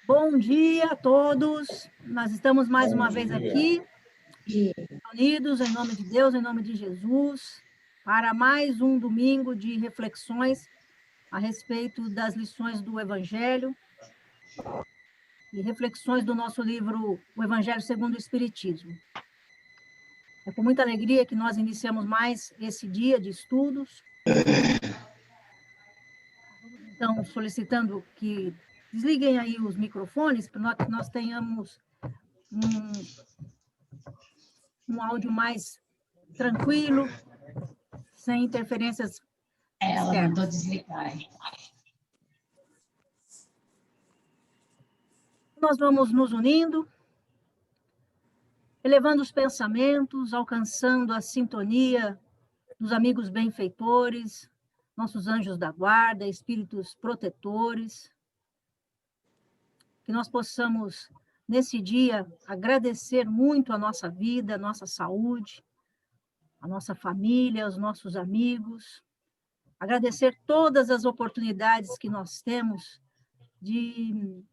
Bom dia a todos. Nós estamos mais uma vez aqui, unidos em nome de Deus, em nome de Jesus, para mais um domingo de reflexões a respeito das lições do Evangelho e reflexões do nosso livro O Evangelho segundo o Espiritismo. É com muita alegria que nós iniciamos mais esse dia de estudos. Então, solicitando que desliguem aí os microfones para que nós tenhamos um áudio mais tranquilo, sem interferências Ela externas. mandou desligar. Nós vamos nos unindo, elevando os pensamentos, alcançando a sintonia dos amigos benfeitores, nossos anjos da guarda, espíritos protetores, que nós possamos, nesse dia, agradecer muito a nossa vida, a nossa saúde, a nossa família, os nossos amigos, agradecer todas as oportunidades que nós temos de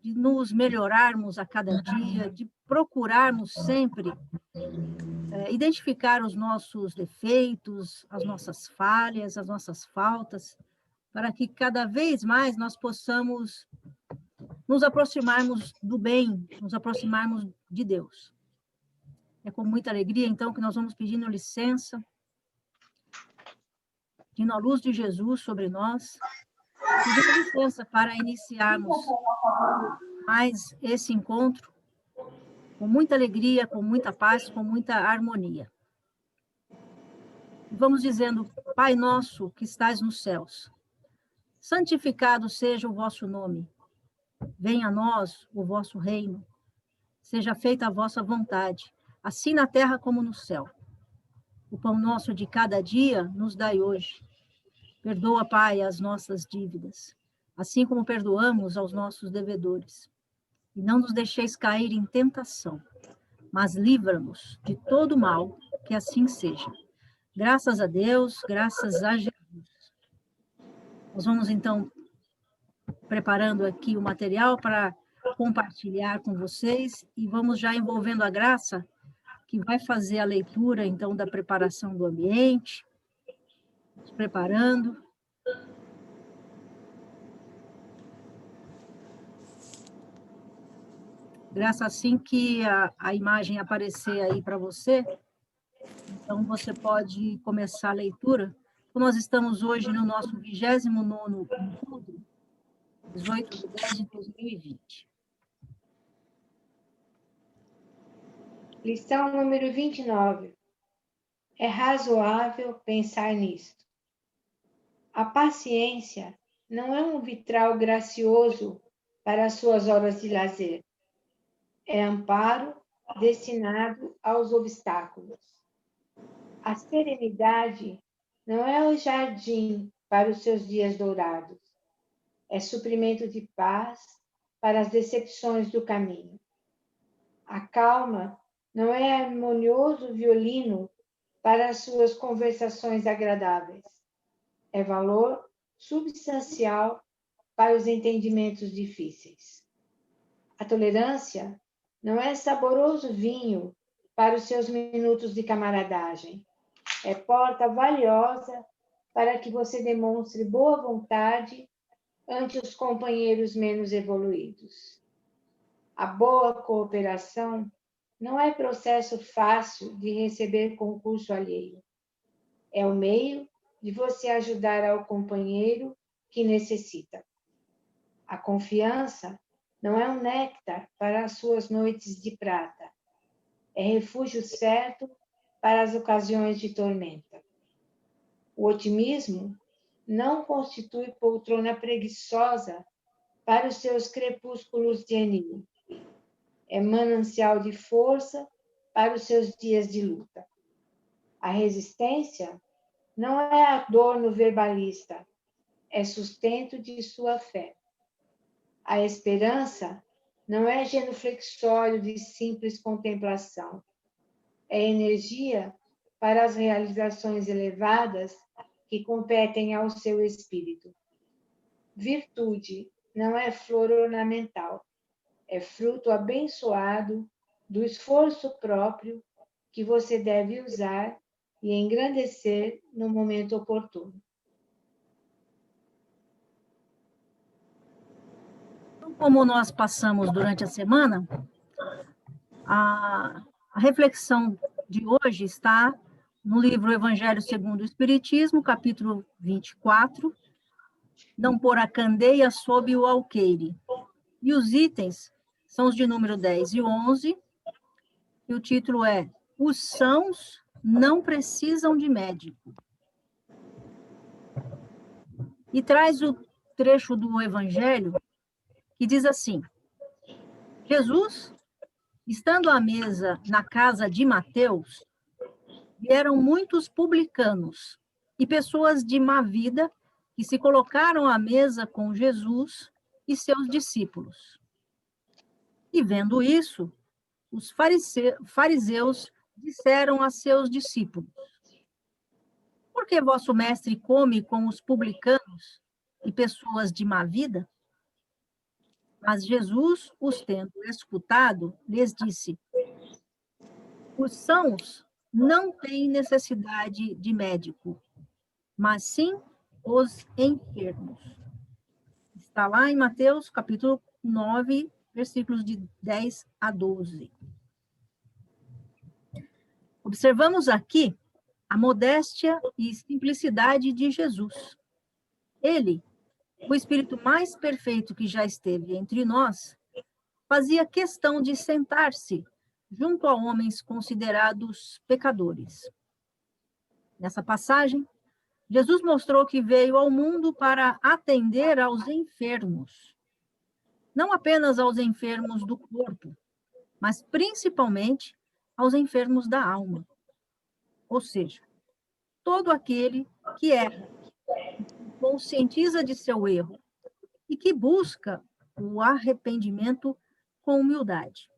nos melhorarmos a cada dia, de procurarmos sempre identificar os nossos defeitos, as nossas falhas, as nossas faltas, para que cada vez mais nós possamos nos aproximarmos do bem, nos aproximarmos de Deus. É com muita alegria, então, que nós vamos pedindo licença, pedindo a luz de Jesus sobre nós, pedindo licença para iniciarmos mais esse encontro com muita alegria, com muita paz, com muita harmonia. Vamos dizendo: Pai nosso que estais nos céus, santificado seja o vosso nome. Venha a nós o vosso reino. Seja feita a vossa vontade, assim na terra como no céu. O pão nosso de cada dia nos dai hoje. Perdoa, Pai, as nossas dívidas, assim como perdoamos aos nossos devedores. E não nos deixeis cair em tentação, mas livra-nos de todo mal, que assim seja. Graças a Deus, graças a Jesus. Nós vamos, então, preparando aqui o material para compartilhar com vocês e vamos já envolvendo a Graça, que vai fazer a leitura, então, da preparação do ambiente, nos preparando. Graça, assim que a imagem aparecer aí para você, então você pode começar a leitura. Nós estamos hoje no nosso 29º estudo, 18/10/2020. Lição número 29. É razoável pensar nisto. A paciência não é um vitral gracioso para as suas horas de lazer. É amparo destinado aos obstáculos. A serenidade não é o jardim para os seus dias dourados. É suprimento de paz para as decepções do caminho. A calma não é harmonioso violino para as suas conversações agradáveis. É valor substancial para os entendimentos difíceis. A tolerância não é saboroso vinho para os seus minutos de camaradagem. É porta valiosa para que você demonstre boa vontade ante os companheiros menos evoluídos. A boa cooperação não é processo fácil de receber concurso alheio. É o meio de você ajudar ao companheiro que necessita. A confiança não é um néctar para as suas noites de prata. É refúgio certo para as ocasiões de tormenta. O otimismo não constitui poltrona preguiçosa para os seus crepúsculos de anil. É manancial de força para os seus dias de luta. A resistência não é adorno verbalista, é sustento de sua fé. A esperança não é genuflexório de simples contemplação, é energia para as realizações elevadas que competem ao seu espírito. Virtude não é flor ornamental, é fruto abençoado do esforço próprio que você deve usar e engrandecer no momento oportuno. Então, como nós passamos durante a semana, a reflexão de hoje está no livro Evangelho segundo o Espiritismo, capítulo 24, não pôr a candeia sob o alqueire. E os itens são os de número 10 e 11, e o título é Os sãos não precisam de médico. E traz o trecho do Evangelho que diz assim: Jesus, estando à mesa na casa de Mateus, vieram muitos publicanos e pessoas de má vida que se colocaram à mesa com Jesus e seus discípulos. E vendo isso, os fariseus disseram a seus discípulos: Por que vosso mestre come com os publicanos e pessoas de má vida? Mas Jesus, os tendo escutado, lhes disse: Os sãos não têm necessidade de médico, mas sim os enfermos. Está lá em Mateus, capítulo 9, versículos de 10 a 12. Observamos aqui a modéstia e simplicidade de Jesus. Ele, o Espírito mais perfeito que já esteve entre nós, fazia questão de sentar-se junto a homens considerados pecadores. Nessa passagem, Jesus mostrou que veio ao mundo para atender aos enfermos, não apenas aos enfermos do corpo, mas principalmente aos enfermos da alma. Ou seja, todo aquele que erra, conscientiza de seu erro e que busca o arrependimento com humildade.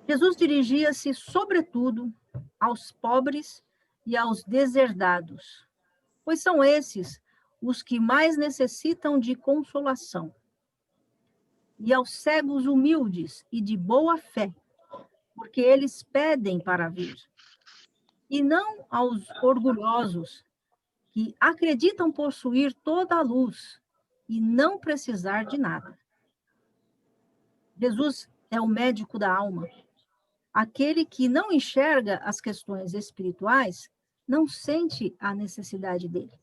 Jesus dirigia-se, sobretudo, aos pobres e aos deserdados, pois são esses os que mais necessitam de consolação. E aos cegos humildes e de boa fé, porque eles pedem para vir. E não aos orgulhosos, que acreditam possuir toda a luz e não precisar de nada. Jesus é o médico da alma. Aquele que não enxerga as questões espirituais não sente a necessidade dele.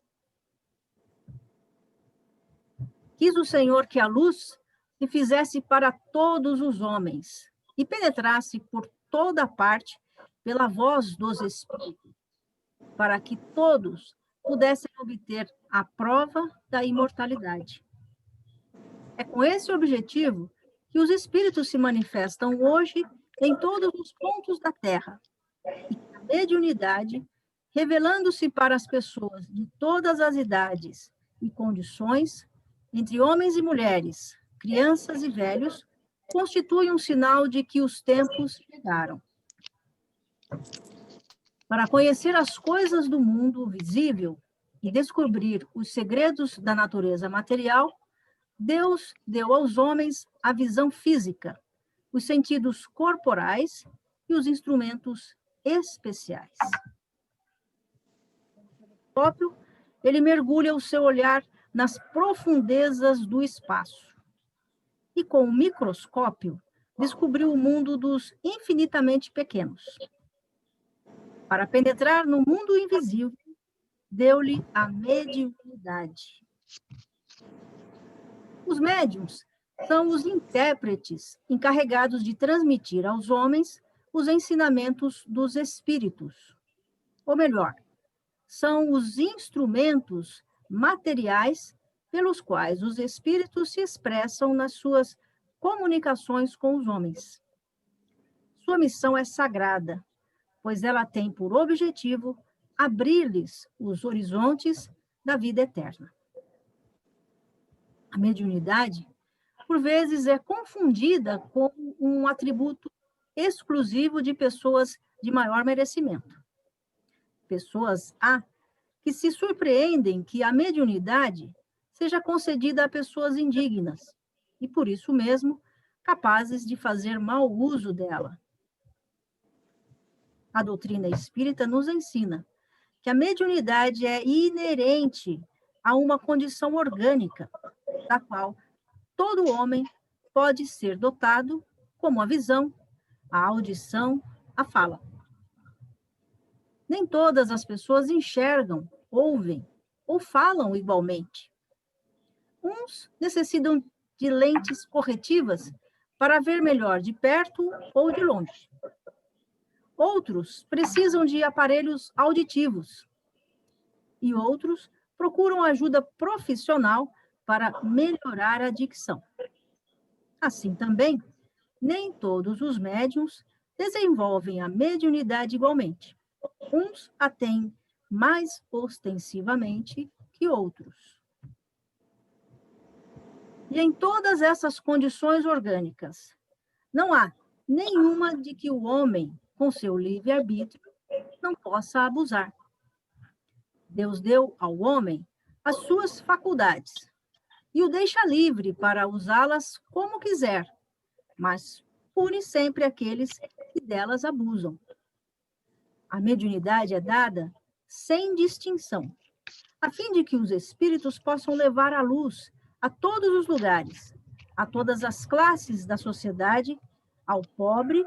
Quis o Senhor que a luz se fizesse para todos os homens e penetrasse por toda parte pela voz dos Espíritos, para que todos pudessem obter a prova da imortalidade. É com esse objetivo que os Espíritos se manifestam hoje em todos os pontos da Terra, e a mediunidade, revelando-se para as pessoas de todas as idades e condições, entre homens e mulheres, crianças e velhos, constitui um sinal de que os tempos chegaram. Para conhecer as coisas do mundo visível e descobrir os segredos da natureza material, Deus deu aos homens a visão física, os sentidos corporais e os instrumentos especiais. Ele mergulha o seu olhar nas profundezas do espaço. E com o microscópio, descobriu o mundo dos infinitamente pequenos. Para penetrar no mundo invisível, deu-lhe a mediunidade. Os médiuns são os intérpretes encarregados de transmitir aos homens os ensinamentos dos espíritos. Ou melhor, são os instrumentos materiais pelos quais os espíritos se expressam nas suas comunicações com os homens. Sua missão é sagrada, pois ela tem por objetivo abrir-lhes os horizontes da vida eterna. A mediunidade, por vezes, é confundida com um atributo exclusivo de pessoas de maior merecimento. Pessoas que se surpreendem que a mediunidade seja concedida a pessoas indignas e, por isso mesmo, capazes de fazer mau uso dela. A doutrina espírita nos ensina que a mediunidade é inerente a uma condição orgânica, da qual todo homem pode ser dotado, como a visão, a audição, a fala. Nem todas as pessoas enxergam, ouvem ou falam igualmente. Uns necessitam de lentes corretivas para ver melhor de perto ou de longe. Outros precisam de aparelhos auditivos. E outros procuram ajuda profissional para melhorar a dicção. Assim também, nem todos os médiuns desenvolvem a mediunidade igualmente. Uns a têm mais ostensivamente que outros. E em todas essas condições orgânicas, não há nenhuma de que o homem, com seu livre-arbítrio, não possa abusar. Deus deu ao homem as suas faculdades e o deixa livre para usá-las como quiser, mas pune sempre aqueles que delas abusam. A mediunidade é dada sem distinção, a fim de que os espíritos possam levar a luz a todos os lugares, a todas as classes da sociedade, ao pobre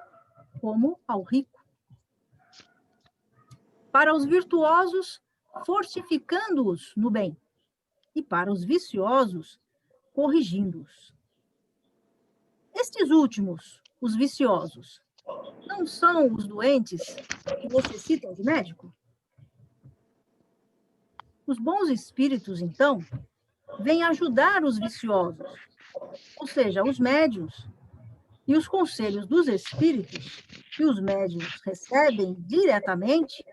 como ao rico. Para os virtuosos, fortificando-os no bem, e para os viciosos, corrigindo-os. Estes últimos, os viciosos, não são os doentes que necessitam de médico? Os bons espíritos, então, vêm ajudar os viciosos, ou seja, os médiuns, e os conselhos dos espíritos que os médiuns recebem diretamente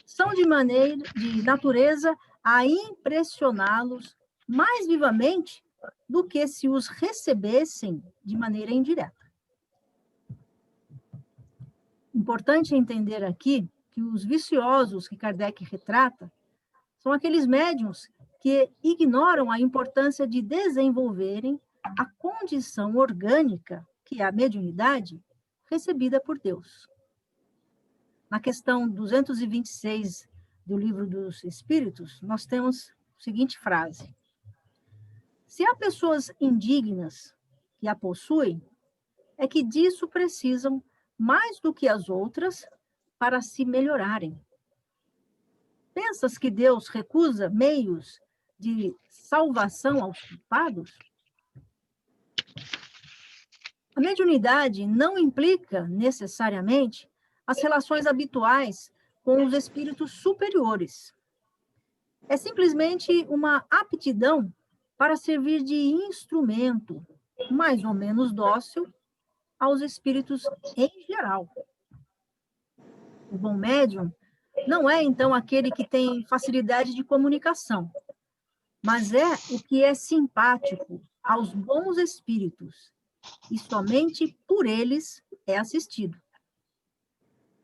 são de natureza a impressioná-los mais vivamente do que se os recebessem de maneira indireta. Importante entender aqui que os viciosos que Kardec retrata são aqueles médiuns que ignoram a importância de desenvolverem a condição orgânica, que é a mediunidade, recebida por Deus. Na questão 226 do Livro dos Espíritos, nós temos a seguinte frase: se há pessoas indignas que a possuem, é que disso precisam mais do que as outras para se melhorarem. Pensas que Deus recusa meios de salvação aos culpados? A mediunidade não implica necessariamente as relações habituais com os espíritos superiores. É simplesmente uma aptidão para servir de instrumento, mais ou menos dócil, aos espíritos em geral. O bom médium não é, então, aquele que tem facilidade de comunicação, mas é o que é simpático aos bons espíritos, e somente por eles é assistido.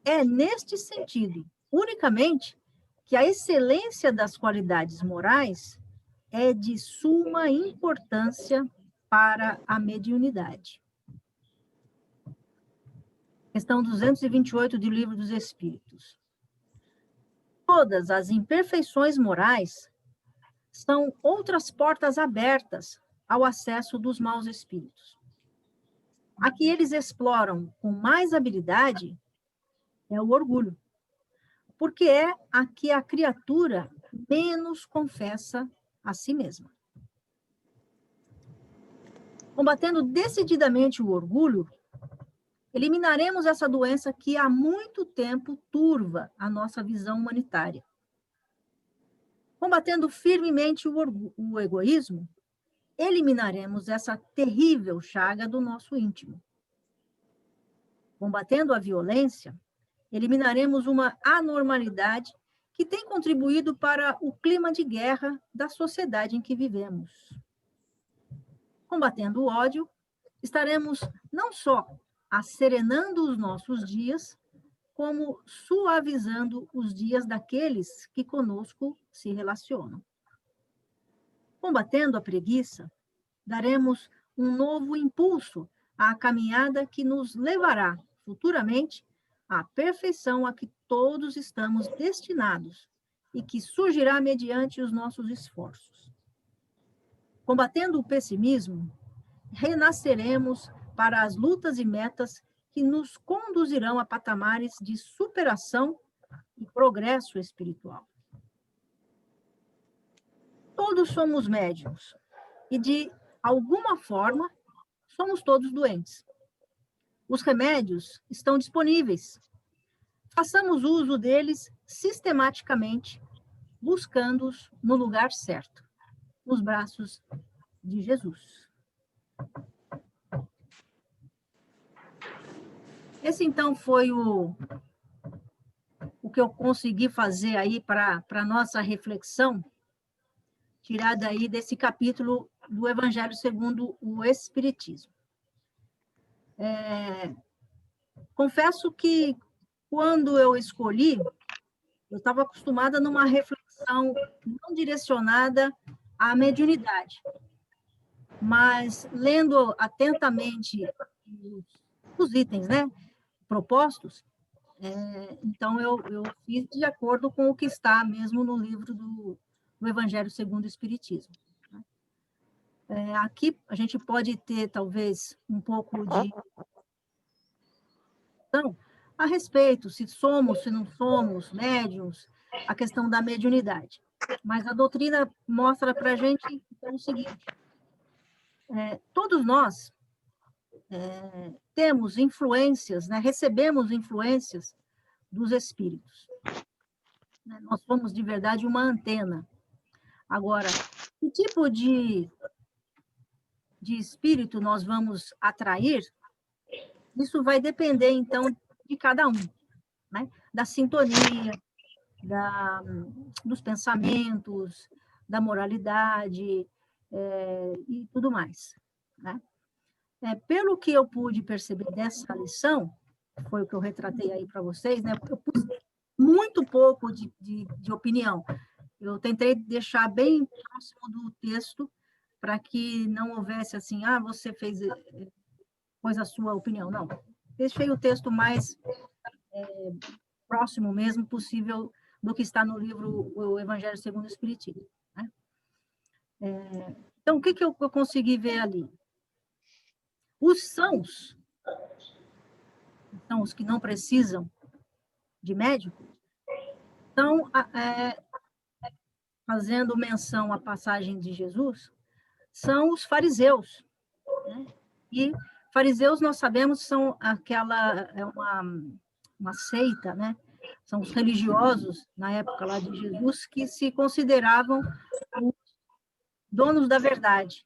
É neste sentido, unicamente, que a excelência das qualidades morais é de suma importância para a mediunidade. Questão 228 do Livro dos Espíritos. Todas as imperfeições morais são outras portas abertas ao acesso dos maus espíritos. A que eles exploram com mais habilidade é o orgulho, porque é a que a criatura menos confessa a si mesma. Combatendo decididamente o orgulho, eliminaremos essa doença que há muito tempo turva a nossa visão humanitária. Combatendo firmemente o egoísmo, eliminaremos essa terrível chaga do nosso íntimo. Combatendo a violência, eliminaremos uma anormalidade que tem contribuído para o clima de guerra da sociedade em que vivemos. Combatendo o ódio, estaremos não só asserenando os nossos dias, como suavizando os dias daqueles que conosco se relacionam. Combatendo a preguiça, daremos um novo impulso à caminhada que nos levará futuramente à perfeição a que todos estamos destinados e que surgirá mediante os nossos esforços. Combatendo o pessimismo, renasceremos para as lutas e metas que nos conduzirão a patamares de superação e progresso espiritual. Todos somos médiuns e, de alguma forma, somos todos doentes. Os remédios estão disponíveis. Façamos uso deles sistematicamente, buscando-os no lugar certo, nos braços de Jesus. Esse, então, foi o que eu consegui fazer aí para a nossa reflexão, tirada aí desse capítulo do Evangelho segundo o Espiritismo. Confesso que, quando eu escolhi, eu estava acostumada numa reflexão não direcionada à mediunidade, mas lendo atentamente os itens, né, propostos, então eu fiz de acordo com o que está mesmo no livro do Evangelho segundo o Espiritismo. Aqui a gente pode ter, talvez, um pouco de então, a respeito, se somos, se não somos médiuns, a questão da mediunidade. Mas a doutrina mostra para a gente então, o seguinte, todos nós temos influências, né, recebemos influências dos espíritos. Nós somos, de verdade, uma antena. Agora, que tipo de espírito nós vamos atrair, isso vai depender, então, de cada um, né? Da sintonia, dos pensamentos, da moralidade e tudo mais, né? Pelo que eu pude perceber dessa lição, foi o que eu retratei aí para vocês, né? Eu pus muito pouco de opinião. Eu tentei deixar bem próximo do texto para que não houvesse assim, você fez a sua opinião. Não, deixei o texto mais próximo mesmo possível do que está no livro O Evangelho segundo o Espiritismo, né? Então, o que eu consegui ver ali? Os sãos, então, os que não precisam de médico, estão fazendo menção à passagem de Jesus, são os fariseus, né? E fariseus, nós sabemos, são uma seita, né? São os religiosos, na época lá de Jesus, que se consideravam os donos da verdade.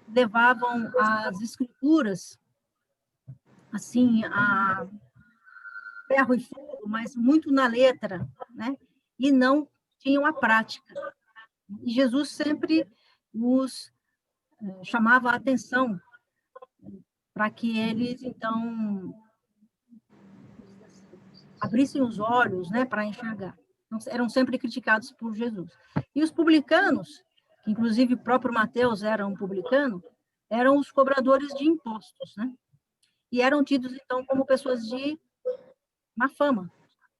Levavam as escrituras, assim, a ferro e fogo, mas muito na letra, né? E não tinham a prática. E Jesus sempre os chamava a atenção para que eles, então, abrissem os olhos, né, para enxergar. Então, eram sempre criticados por Jesus. E os publicanos, que inclusive o próprio Mateus era um publicano, eram os cobradores de impostos, né? E eram tidos, então, como pessoas de má fama,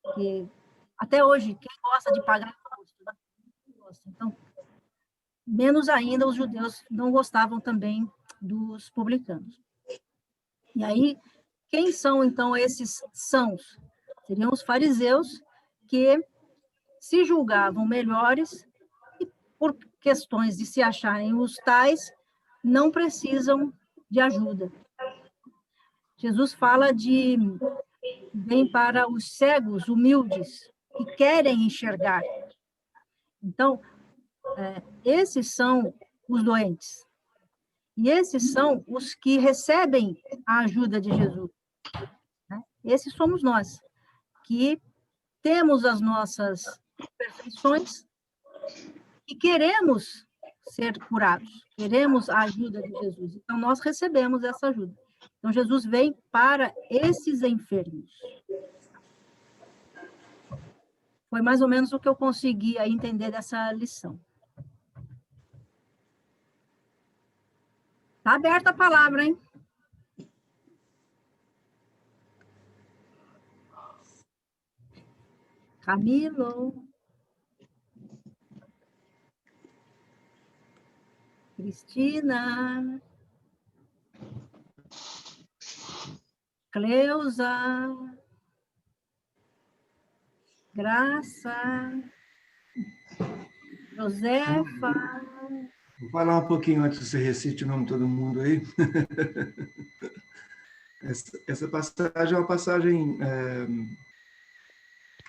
porque até hoje, quem gosta de pagar imposto, né? Então, menos ainda os judeus não gostavam também dos publicanos. E aí, quem são, então, esses sãos? Seriam os fariseus que se julgavam melhores e, por questões de se acharem os tais, não precisam de ajuda. Jesus fala de vem para os cegos humildes que querem enxergar. Então, esses são os doentes. E esses são os que recebem a ajuda de Jesus, né? Esses somos nós, que temos as nossas imperfeições e queremos ser curados, queremos a ajuda de Jesus. Então, nós recebemos essa ajuda. Então, Jesus vem para esses enfermos. Foi mais ou menos o que eu consegui entender dessa lição. Está aberta a palavra, hein? Camilo. Cristina. Cleusa. Graça. Josefa. Vou falar um pouquinho antes que você recite o nome de todo mundo aí. Essa passagem é uma passagem,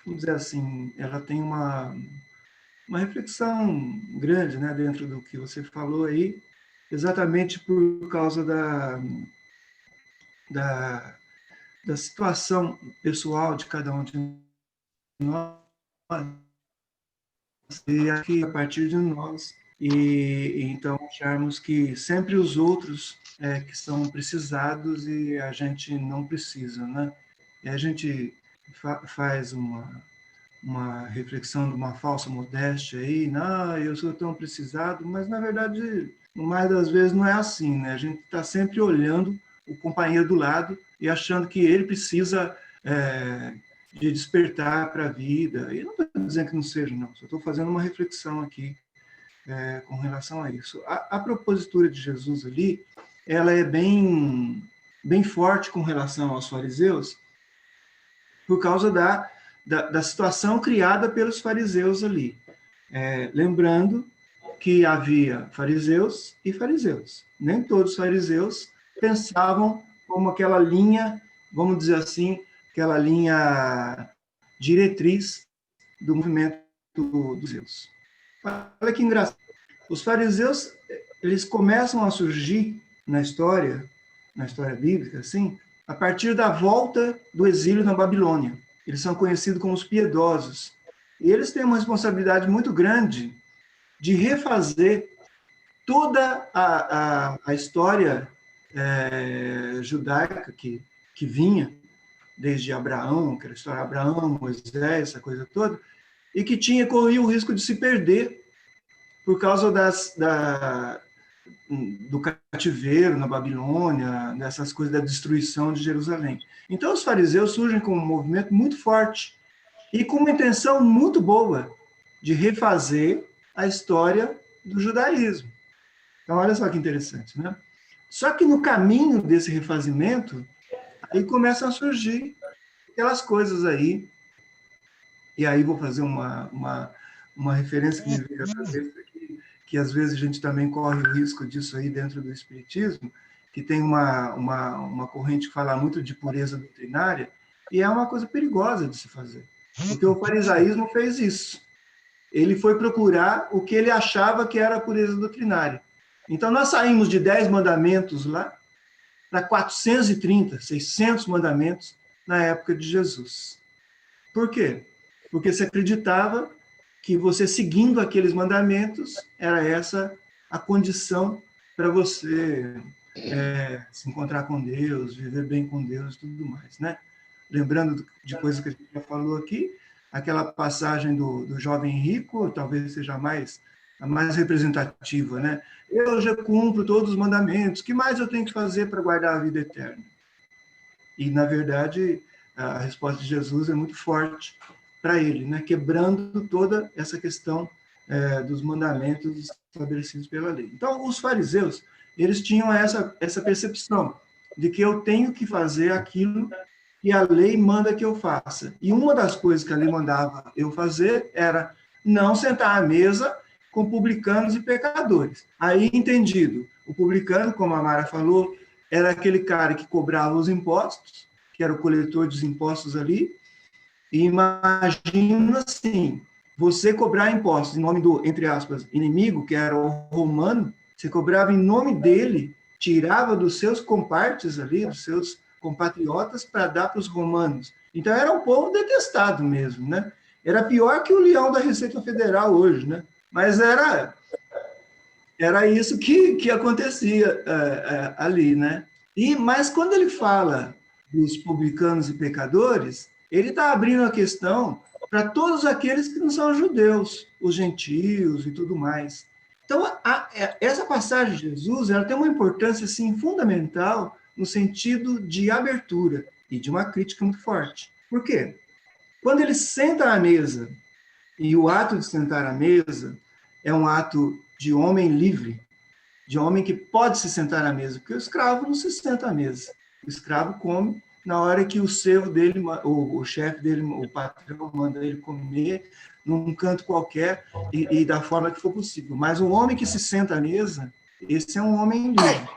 vamos dizer assim, ela tem uma reflexão grande, né, dentro do que você falou aí, exatamente por causa da situação pessoal de cada um de nós, e aqui a partir de nós, e então acharmos que sempre os outros que são precisados e a gente não precisa, né? E a gente faz uma reflexão de uma falsa modéstia aí, não, eu sou tão precisado, mas na verdade, no mais das vezes não é assim, né? A gente está sempre olhando o companheiro do lado e achando que ele precisa de despertar para a vida. E não estou dizendo que não seja, não, só estou fazendo uma reflexão aqui com relação a isso. A propositura de Jesus ali, ela é bem forte com relação aos fariseus, por causa da situação criada pelos fariseus ali. Lembrando que havia fariseus e fariseus. Nem todos os fariseus pensavam como aquela linha, vamos dizer assim, aquela linha diretriz do movimento dos fariseus. Olha que engraçado. Os fariseus, eles começam a surgir na história bíblica, assim, a partir da volta do exílio na Babilônia. Eles são conhecidos como os piedosos. E eles têm uma responsabilidade muito grande de refazer toda a história judaica que vinha desde Abraão, aquela história de Abraão, Moisés, essa coisa toda, e que corria o risco de se perder por causa do cativeiro na Babilônia, dessas coisas da destruição de Jerusalém. Então, os fariseus surgem como um movimento muito forte e com uma intenção muito boa de refazer a história do judaísmo. Então, olha só que interessante, né? Só que no caminho desse refazimento, aí começam a surgir aquelas coisas aí, e aí vou fazer uma referência que me veio à cabeça aqui, que às vezes a gente também corre o risco disso aí dentro do Espiritismo, que tem uma corrente que fala muito de pureza doutrinária, e é uma coisa perigosa de se fazer. Porque o farisaísmo fez isso. Ele foi procurar o que ele achava que era a pureza doutrinária. Então, nós saímos de 10 mandamentos lá para 430, 600 mandamentos na época de Jesus. Por quê? Porque se acreditava que você seguindo aqueles mandamentos era essa a condição para você se encontrar com Deus, viver bem com Deus e tudo mais, né? Lembrando de coisas que a gente já falou aqui, aquela passagem do jovem rico, talvez seja a mais representativa, né? Eu já cumpro todos os mandamentos, o que mais eu tenho que fazer para guardar a vida eterna? E, na verdade, a resposta de Jesus é muito forte para ele, né? Quebrando toda essa questão dos mandamentos estabelecidos pela lei. Então, os fariseus, eles tinham essa percepção de que eu tenho que fazer aquilo que a lei manda que eu faça. E uma das coisas que a lei mandava eu fazer era não sentar à mesa com publicanos e pecadores. Aí, entendido, o publicano, como a Mara falou, era aquele cara que cobrava os impostos, que era o coletor dos impostos ali, e imagina assim, você cobrar impostos em nome do, entre aspas, inimigo, que era o romano, você cobrava em nome dele, tirava dos seus compartes ali, dos seus compatriotas, para dar para os romanos. Então, era um povo detestado mesmo, né? Era pior que o leão da Receita Federal hoje, né? Mas era isso que acontecia ali, né? Mas quando ele fala dos publicanos e pecadores, ele está abrindo a questão para todos aqueles que não são judeus, os gentios e tudo mais. Então, essa passagem de Jesus, ela tem uma importância, assim, fundamental no sentido de abertura e de uma crítica muito forte. Por quê? Quando ele senta à mesa, e o ato de sentar à mesa é um ato de homem livre, de homem que pode se sentar à mesa, porque o escravo não se senta à mesa. O escravo come na hora que o servo dele, o chefe dele, o patrão manda ele comer num canto qualquer e da forma que for possível. Mas o homem que se senta à mesa, esse é um homem livre.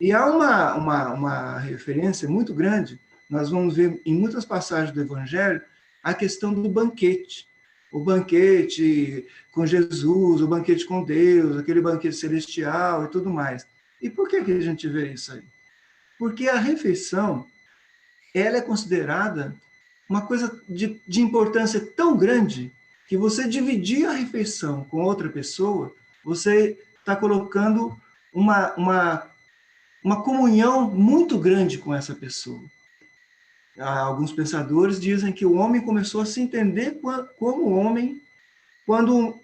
E há uma referência muito grande, nós vamos ver em muitas passagens do Evangelho, a questão do banquete. O banquete com Jesus, o banquete com Deus, aquele banquete celestial e tudo mais. E por que a gente vê isso aí? Porque a refeição, ela é considerada uma coisa de importância tão grande que você dividir a refeição com outra pessoa, você está colocando uma comunhão muito grande com essa pessoa. Alguns pensadores dizem que o homem começou a se entender como homem quando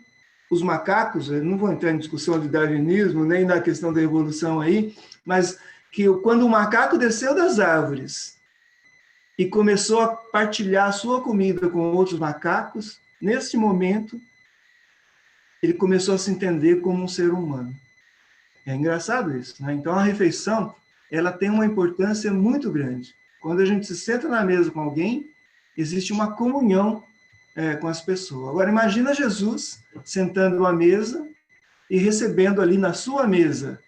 os macacos, eu não vou entrar em discussão de darwinismo, nem na questão da evolução aí, mas que quando o macaco desceu das árvores e começou a partilhar a sua comida com outros macacos, nesse momento, ele começou a se entender como um ser humano. É engraçado isso, né? Então, a refeição, ela tem uma importância muito grande. Quando a gente se senta na mesa com alguém, existe uma comunhão com as pessoas. Agora, imagina Jesus sentando à mesa e recebendo ali na sua mesa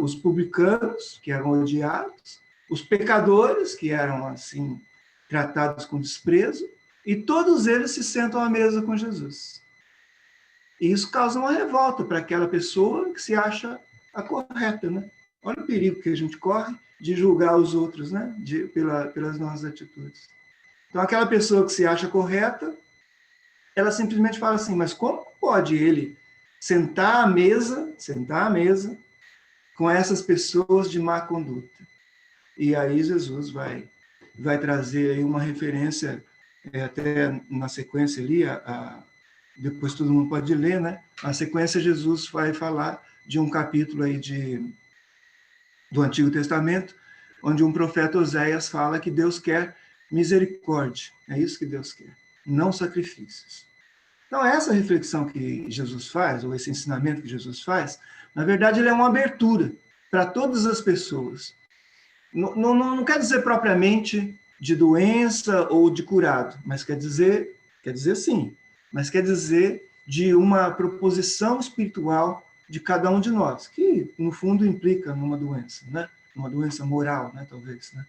os publicanos, que eram odiados, os pecadores, que eram, assim, tratados com desprezo, e todos eles se sentam à mesa com Jesus. E isso causa uma revolta para aquela pessoa que se acha a correta, né? Olha o perigo que a gente corre de julgar os outros, né? Pelas nossas atitudes. Então, aquela pessoa que se acha correta, ela simplesmente fala assim, mas como pode ele sentar à mesa com essas pessoas de má conduta? E aí Jesus vai trazer aí uma referência, até na sequência ali, depois todo mundo pode ler, né? Na sequência, Jesus vai falar de um capítulo aí do Antigo Testamento, onde um profeta Oséias fala que Deus quer misericórdia. É isso que Deus quer, não sacrifícios. Então, essa reflexão que Jesus faz, ou esse ensinamento que Jesus faz, na verdade, ele é uma abertura para todas as pessoas. Não quer dizer propriamente de doença ou de curado, mas quer dizer sim, mas quer dizer de uma proposição espiritual de cada um de nós, que no fundo implica numa doença, né? Uma doença moral, né? Talvez, né?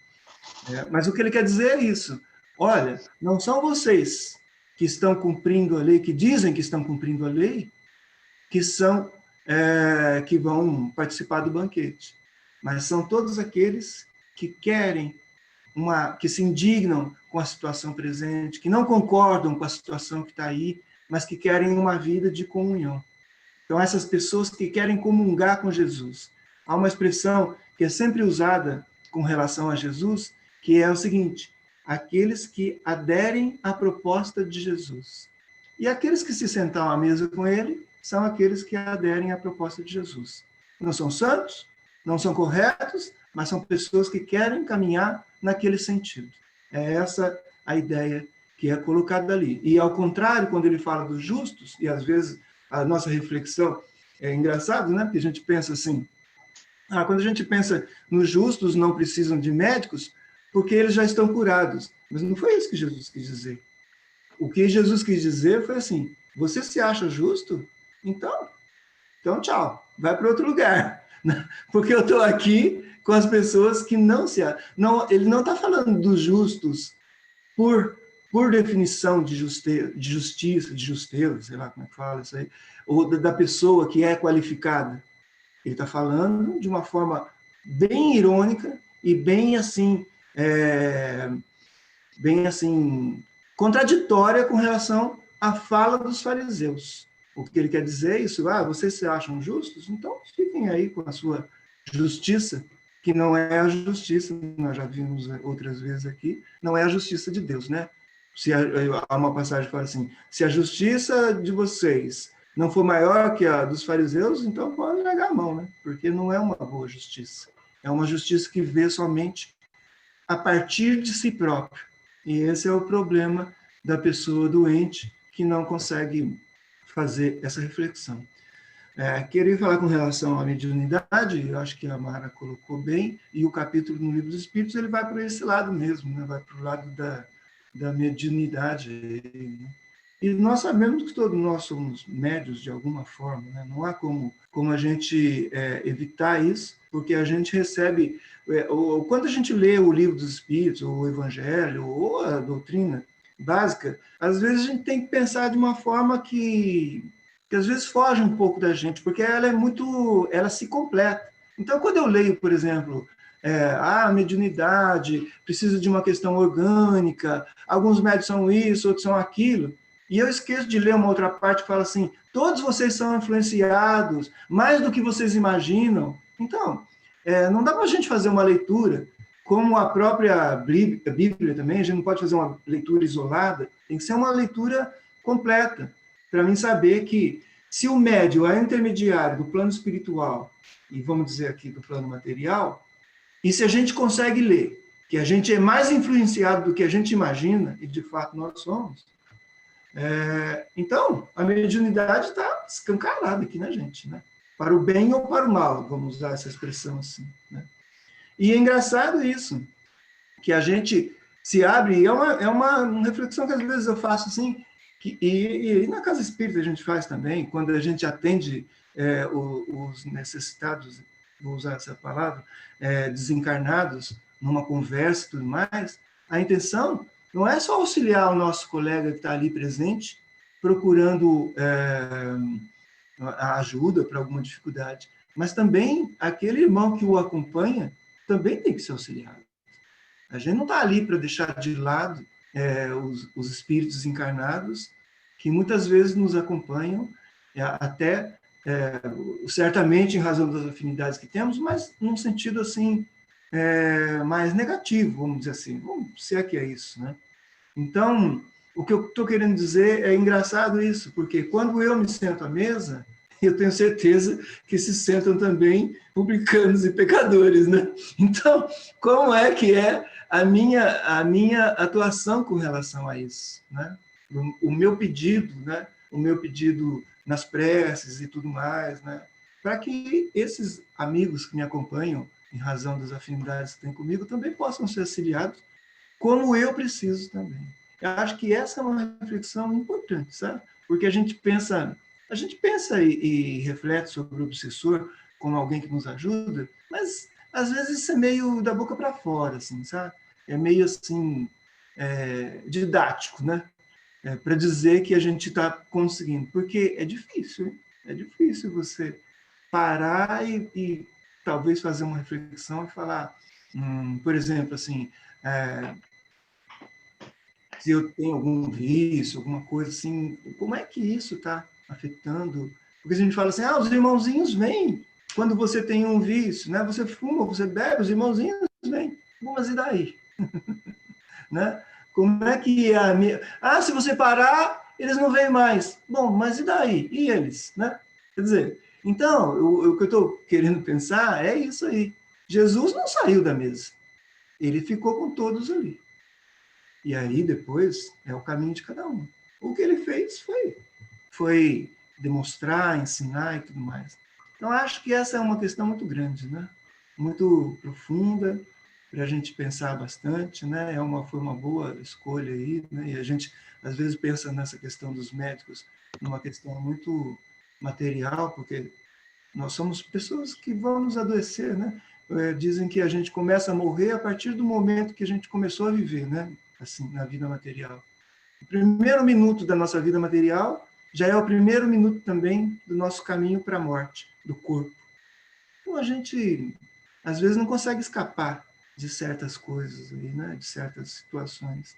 Mas o que ele quer dizer é isso. Olha, não são vocês que estão cumprindo a lei, que dizem que estão cumprindo a lei, que vão participar do banquete, mas são todos aqueles que querem que se indignam com a situação presente, que não concordam com a situação que está aí, mas que querem uma vida de comunhão. Então, essas pessoas que querem comungar com Jesus. Há uma expressão que é sempre usada com relação a Jesus, que é o seguinte: aqueles que aderem à proposta de Jesus. E aqueles que se sentam à mesa com ele são aqueles que aderem à proposta de Jesus. Não são santos, não são corretos, mas são pessoas que querem caminhar naquele sentido. É essa a ideia que é colocada ali. E, ao contrário, quando ele fala dos justos, e às vezes a nossa reflexão é engraçado, né? Porque a gente pensa assim, quando a gente pensa nos justos não precisam de médicos, porque eles já estão curados. Mas não foi isso que Jesus quis dizer. O que Jesus quis dizer foi assim, você se acha justo? Então tchau, vai para outro lugar. Porque eu estou aqui com as pessoas que não se... ele não está falando dos justos por definição de justiça, de justeiro, sei lá como é que fala isso aí, ou da pessoa que é qualificada. Ele está falando de uma forma bem irônica e bem assim, contraditória com relação à fala dos fariseus. O que ele quer dizer é isso, vocês se acham justos? Então fiquem aí com a sua justiça, que não é a justiça, nós já vimos outras vezes aqui, não é a justiça de Deus, né? Há uma passagem que fala assim, se a justiça de vocês não for maior que a dos fariseus, então pode largar a mão, né? Porque não é uma boa justiça. É uma justiça que vê somente a partir de si próprio. E esse é o problema da pessoa doente que não consegue fazer essa reflexão. Queria falar com relação à mediunidade, eu acho que a Mara colocou bem, e o capítulo no Livro dos Espíritos, ele vai para esse lado mesmo, né? Vai para o lado da mediunidade. Né? E nós sabemos que todos nós somos médios de alguma forma, né? Não há como a gente evitar isso, porque a gente recebe, quando a gente lê o Livro dos Espíritos, ou o Evangelho, ou a doutrina básica, às vezes a gente tem que pensar de uma forma que às vezes foge um pouco da gente, porque ela se completa. Então, quando eu leio, por exemplo, a mediunidade precisa de uma questão orgânica, alguns médios são isso, outros são aquilo, e eu esqueço de ler uma outra parte que fala assim, todos vocês são influenciados, mais do que vocês imaginam. Então, não dá para a gente fazer uma leitura, como a própria Bíblia também, a gente não pode fazer uma leitura isolada, tem que ser uma leitura completa, para mim saber que se o médium é intermediário do plano espiritual, e vamos dizer aqui do plano material, e se a gente consegue ler que a gente é mais influenciado do que a gente imagina, e de fato nós somos, então a mediunidade está escancarada aqui na gente, né? Para o bem ou para o mal, vamos usar essa expressão assim, né? E é engraçado isso, que a gente se abre, e é uma reflexão que às vezes eu faço assim, e na casa espírita a gente faz também, quando a gente atende os necessitados, vou usar essa palavra, desencarnados, numa conversa e tudo mais, a intenção não é só auxiliar o nosso colega que está ali presente, procurando a ajuda para alguma dificuldade, mas também aquele irmão que o acompanha também tem que ser auxiliado. A gente não está ali para deixar de lado os espíritos encarnados, que muitas vezes nos acompanham, até certamente em razão das afinidades que temos, mas num sentido assim mais negativo, vamos dizer assim, se é que é isso, né? Então, o que eu estou querendo dizer é engraçado isso, porque quando eu me sento à mesa, eu tenho certeza que se sentam também publicanos e pecadores, né? Então, como é que é a minha atuação com relação a isso, né? O meu pedido, né? O meu pedido nas preces e tudo mais, né? Para que esses amigos que me acompanham, em razão das afinidades que têm comigo, também possam ser auxiliados, como eu preciso também. Eu acho que essa é uma reflexão importante, sabe? Porque a gente pensa e reflete sobre o obsessor como alguém que nos ajuda, mas às vezes isso é meio da boca para fora, assim, sabe? É meio assim didático, né? Para dizer que a gente está conseguindo, porque é difícil, hein? É difícil você parar e talvez fazer uma reflexão e falar, por exemplo, assim, se eu tenho algum vício, alguma coisa assim, como é que isso está afetando? Porque a gente fala assim, os irmãozinhos vêm quando você tem um vício, né? Você fuma, você bebe, os irmãozinhos vêm. Bom, mas e daí? Né? Como é que é a minha... se você parar, eles não vêm mais. Bom, mas e daí? E eles? Né? Quer dizer, então, o que eu estou querendo pensar é isso aí. Jesus não saiu da mesa. Ele ficou com todos ali. E aí, depois, é o caminho de cada um. O que ele fez foi demonstrar, ensinar e tudo mais. Então, acho que essa é uma questão muito grande, né? Muito profunda, para a gente pensar bastante, né? Foi uma boa escolha aí, né? E a gente, às vezes, pensa nessa questão dos médicos, numa questão muito material, porque nós somos pessoas que vamos adoecer, né? Dizem que a gente começa a morrer a partir do momento que a gente começou a viver, né? Assim, na vida material. O primeiro minuto da nossa vida material já é o primeiro minuto também do nosso caminho para a morte, do corpo. Então, a gente, às vezes, não consegue escapar de certas coisas, aí, né? De certas situações.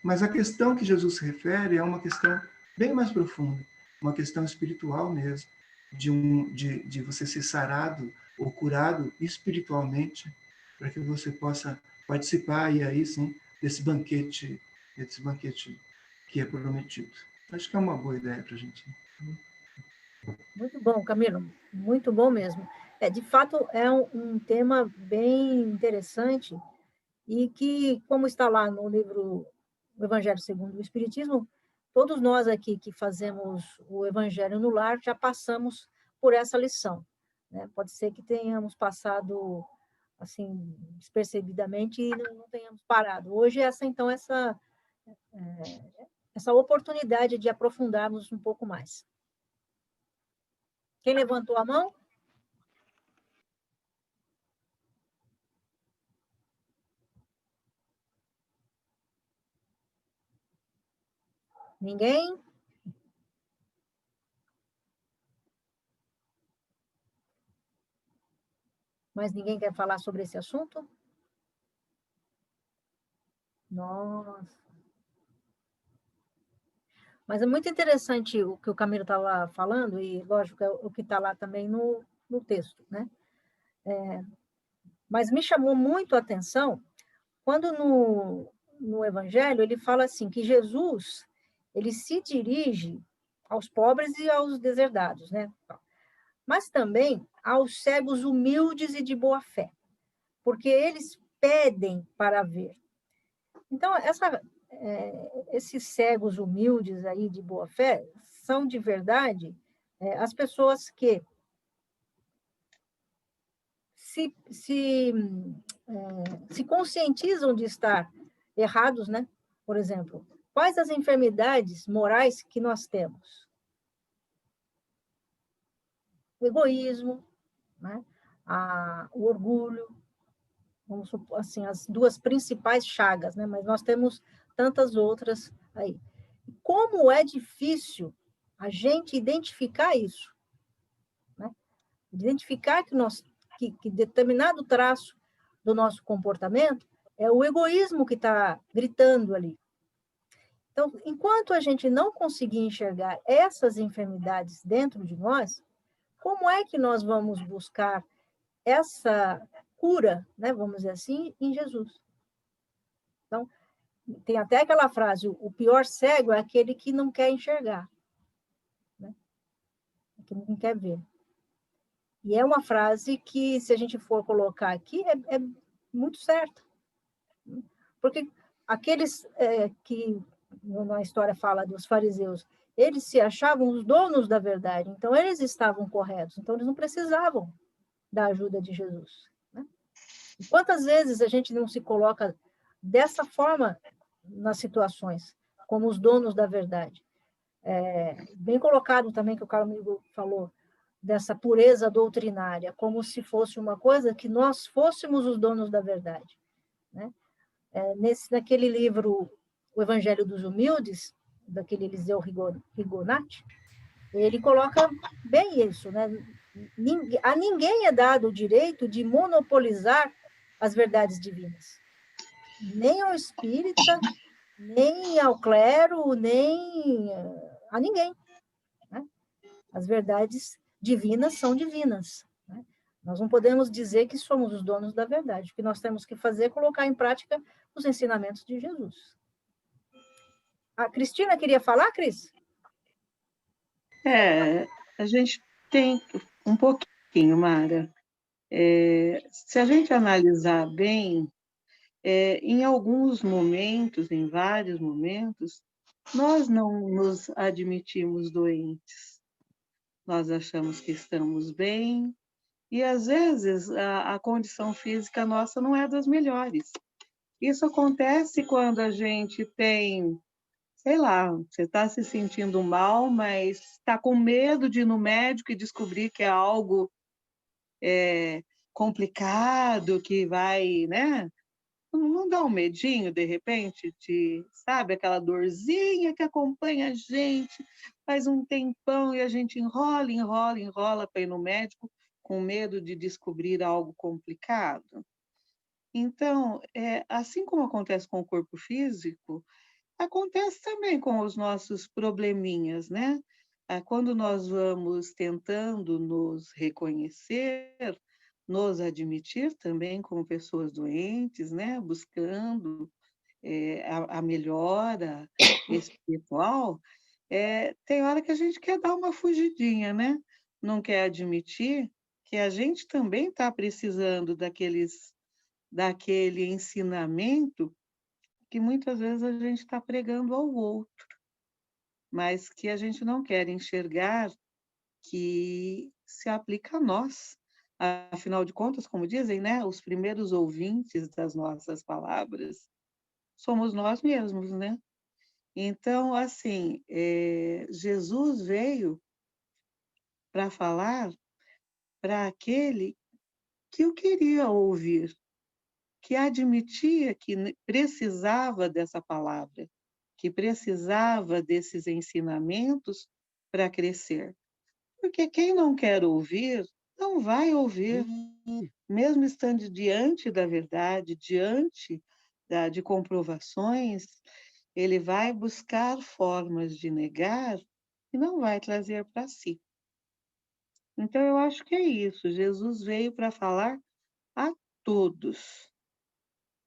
Mas a questão que Jesus se refere é uma questão bem mais profunda, uma questão espiritual mesmo, de você ser sarado ou curado espiritualmente, para que você possa participar, e aí sim, desse banquete que é prometido. Acho que é uma boa ideia para a gente. Muito bom, Camilo, muito bom mesmo. De fato, é um tema bem interessante e que, como está lá no livro O Evangelho segundo o Espiritismo, todos nós aqui que fazemos o Evangelho no lar já passamos por essa lição, né? Pode ser que tenhamos passado assim despercebidamente e não tenhamos parado. Hoje então essa oportunidade de aprofundarmos um pouco mais. Quem levantou a mão? Ninguém? Mas ninguém quer falar sobre esse assunto? Nossa. Mas é muito interessante o que o Camilo estava falando, e lógico, é o que está lá também no texto, né? Mas me chamou muito a atenção quando no Evangelho ele fala assim, que Jesus, ele se dirige aos pobres e aos deserdados, né? Mas também aos cegos humildes e de boa fé, porque eles pedem para ver. Então, esses cegos humildes aí de boa fé são de verdade as pessoas que se conscientizam de estar errados, né? Por exemplo, quais as enfermidades morais que nós temos? O egoísmo, né? O orgulho, vamos supor, assim, as duas principais chagas, né? Mas nós temos tantas outras aí. Como é difícil a gente identificar isso, né? Identificar que determinado traço do nosso comportamento é o egoísmo que está gritando ali. Então, enquanto a gente não conseguir enxergar essas enfermidades dentro de nós, como é que nós vamos buscar essa cura, né, vamos dizer assim, em Jesus? Então, tem até aquela frase, o pior cego é aquele que não quer enxergar, né? Que não quer ver. E é uma frase que, se a gente for colocar aqui, é muito certa. Porque aqueles que na história fala dos fariseus, eles se achavam os donos da verdade, então eles estavam corretos, então eles não precisavam da ajuda de Jesus, né? E quantas vezes a gente não se coloca dessa forma nas situações, como os donos da verdade? Bem colocado também que o Carlos falou, dessa pureza doutrinária, como se fosse uma coisa que nós fôssemos os donos da verdade, né? Naquele livro, O Evangelho dos Humildes, daquele Eliseu Rigonati, ele coloca bem isso, né? A ninguém é dado o direito de monopolizar as verdades divinas. Nem ao espírita, nem ao clero, nem a ninguém, né? As verdades divinas são divinas, né? Nós não podemos dizer que somos os donos da verdade. O que nós temos que fazer é colocar em prática os ensinamentos de Jesus. A Cristina queria falar, Cris? A gente tem um pouquinho, Mara. Se a gente analisar bem, em alguns momentos, em vários momentos, nós não nos admitimos doentes. Nós achamos que estamos bem, e às vezes a condição física nossa não é das melhores. Isso acontece quando a gente tem, sei lá, você está se sentindo mal, mas está com medo de ir no médico e descobrir que é algo complicado, que vai, né? Não dá um medinho, de repente, sabe, aquela dorzinha que acompanha a gente faz um tempão e a gente enrola, enrola, enrola para ir no médico com medo de descobrir algo complicado? Então, assim como acontece com o corpo físico, acontece também com os nossos probleminhas, né? Quando nós vamos tentando nos reconhecer, nos admitir também como pessoas doentes, né? Buscando a melhora espiritual, tem hora que a gente quer dar uma fugidinha, né? não quer admitir que a gente também está precisando daquele ensinamento que muitas vezes a gente está pregando ao outro, mas que a gente não quer enxergar que se aplica a nós. Afinal de contas, como dizem, né, os primeiros ouvintes das nossas palavras somos nós mesmos, né? Então, assim, Jesus veio para falar para aquele que o queria ouvir, que admitia que precisava dessa palavra, que precisava desses ensinamentos para crescer. Porque quem não quer ouvir, não vai ouvir, mesmo estando diante da verdade, diante de comprovações, ele vai buscar formas de negar e não vai trazer para si. Então, eu acho que é isso. Jesus veio para falar a todos,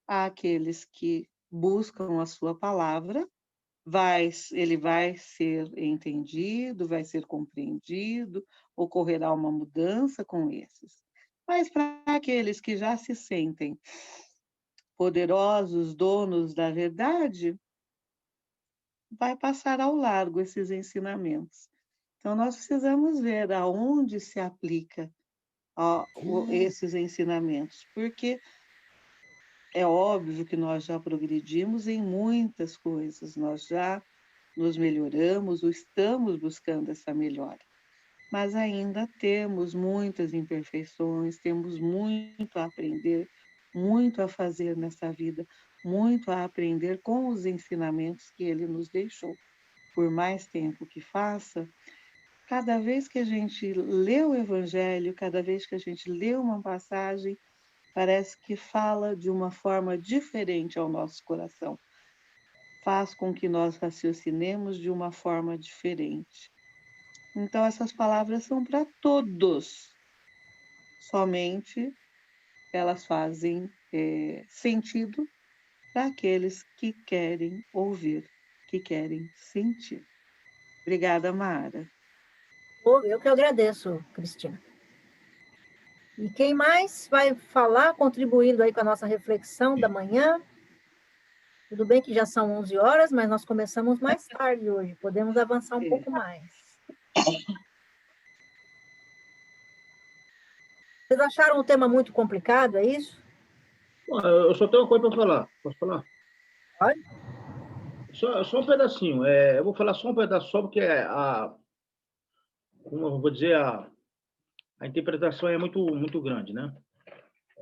àqueles que buscam a sua palavra, ele vai ser entendido, vai ser compreendido, ocorrerá uma mudança com esses. Mas para aqueles que já se sentem poderosos, donos da verdade, vai passar ao largo esses ensinamentos. Então, nós precisamos ver aonde se aplica esses ensinamentos, porque é óbvio que nós já progredimos em muitas coisas, nós já nos melhoramos ou estamos buscando essa melhora, mas ainda temos muitas imperfeições, temos muito a aprender, muito a fazer nessa vida, muito a aprender com os ensinamentos que ele nos deixou. Por mais tempo que faça, cada vez que a gente lê o Evangelho, cada vez que a gente lê uma passagem, parece que fala de uma forma diferente ao nosso coração. Faz com que nós raciocinemos de uma forma diferente. Então, essas palavras são para todos. Somente elas fazem sentido para aqueles que querem ouvir, que querem sentir. Obrigada, Mara. Eu que agradeço, Cristina. E quem mais vai falar, contribuindo aí com a nossa reflexão da manhã? Tudo bem que já são 11 horas, mas nós começamos mais tarde hoje, podemos avançar um pouco mais. Vocês acharam o tema muito complicado, é isso? Eu só tenho uma coisa para falar. Posso falar? Pode. Só um pedacinho. Eu vou falar só um pedaço, só porque como eu vou dizer, a interpretação é muito, muito grande, né?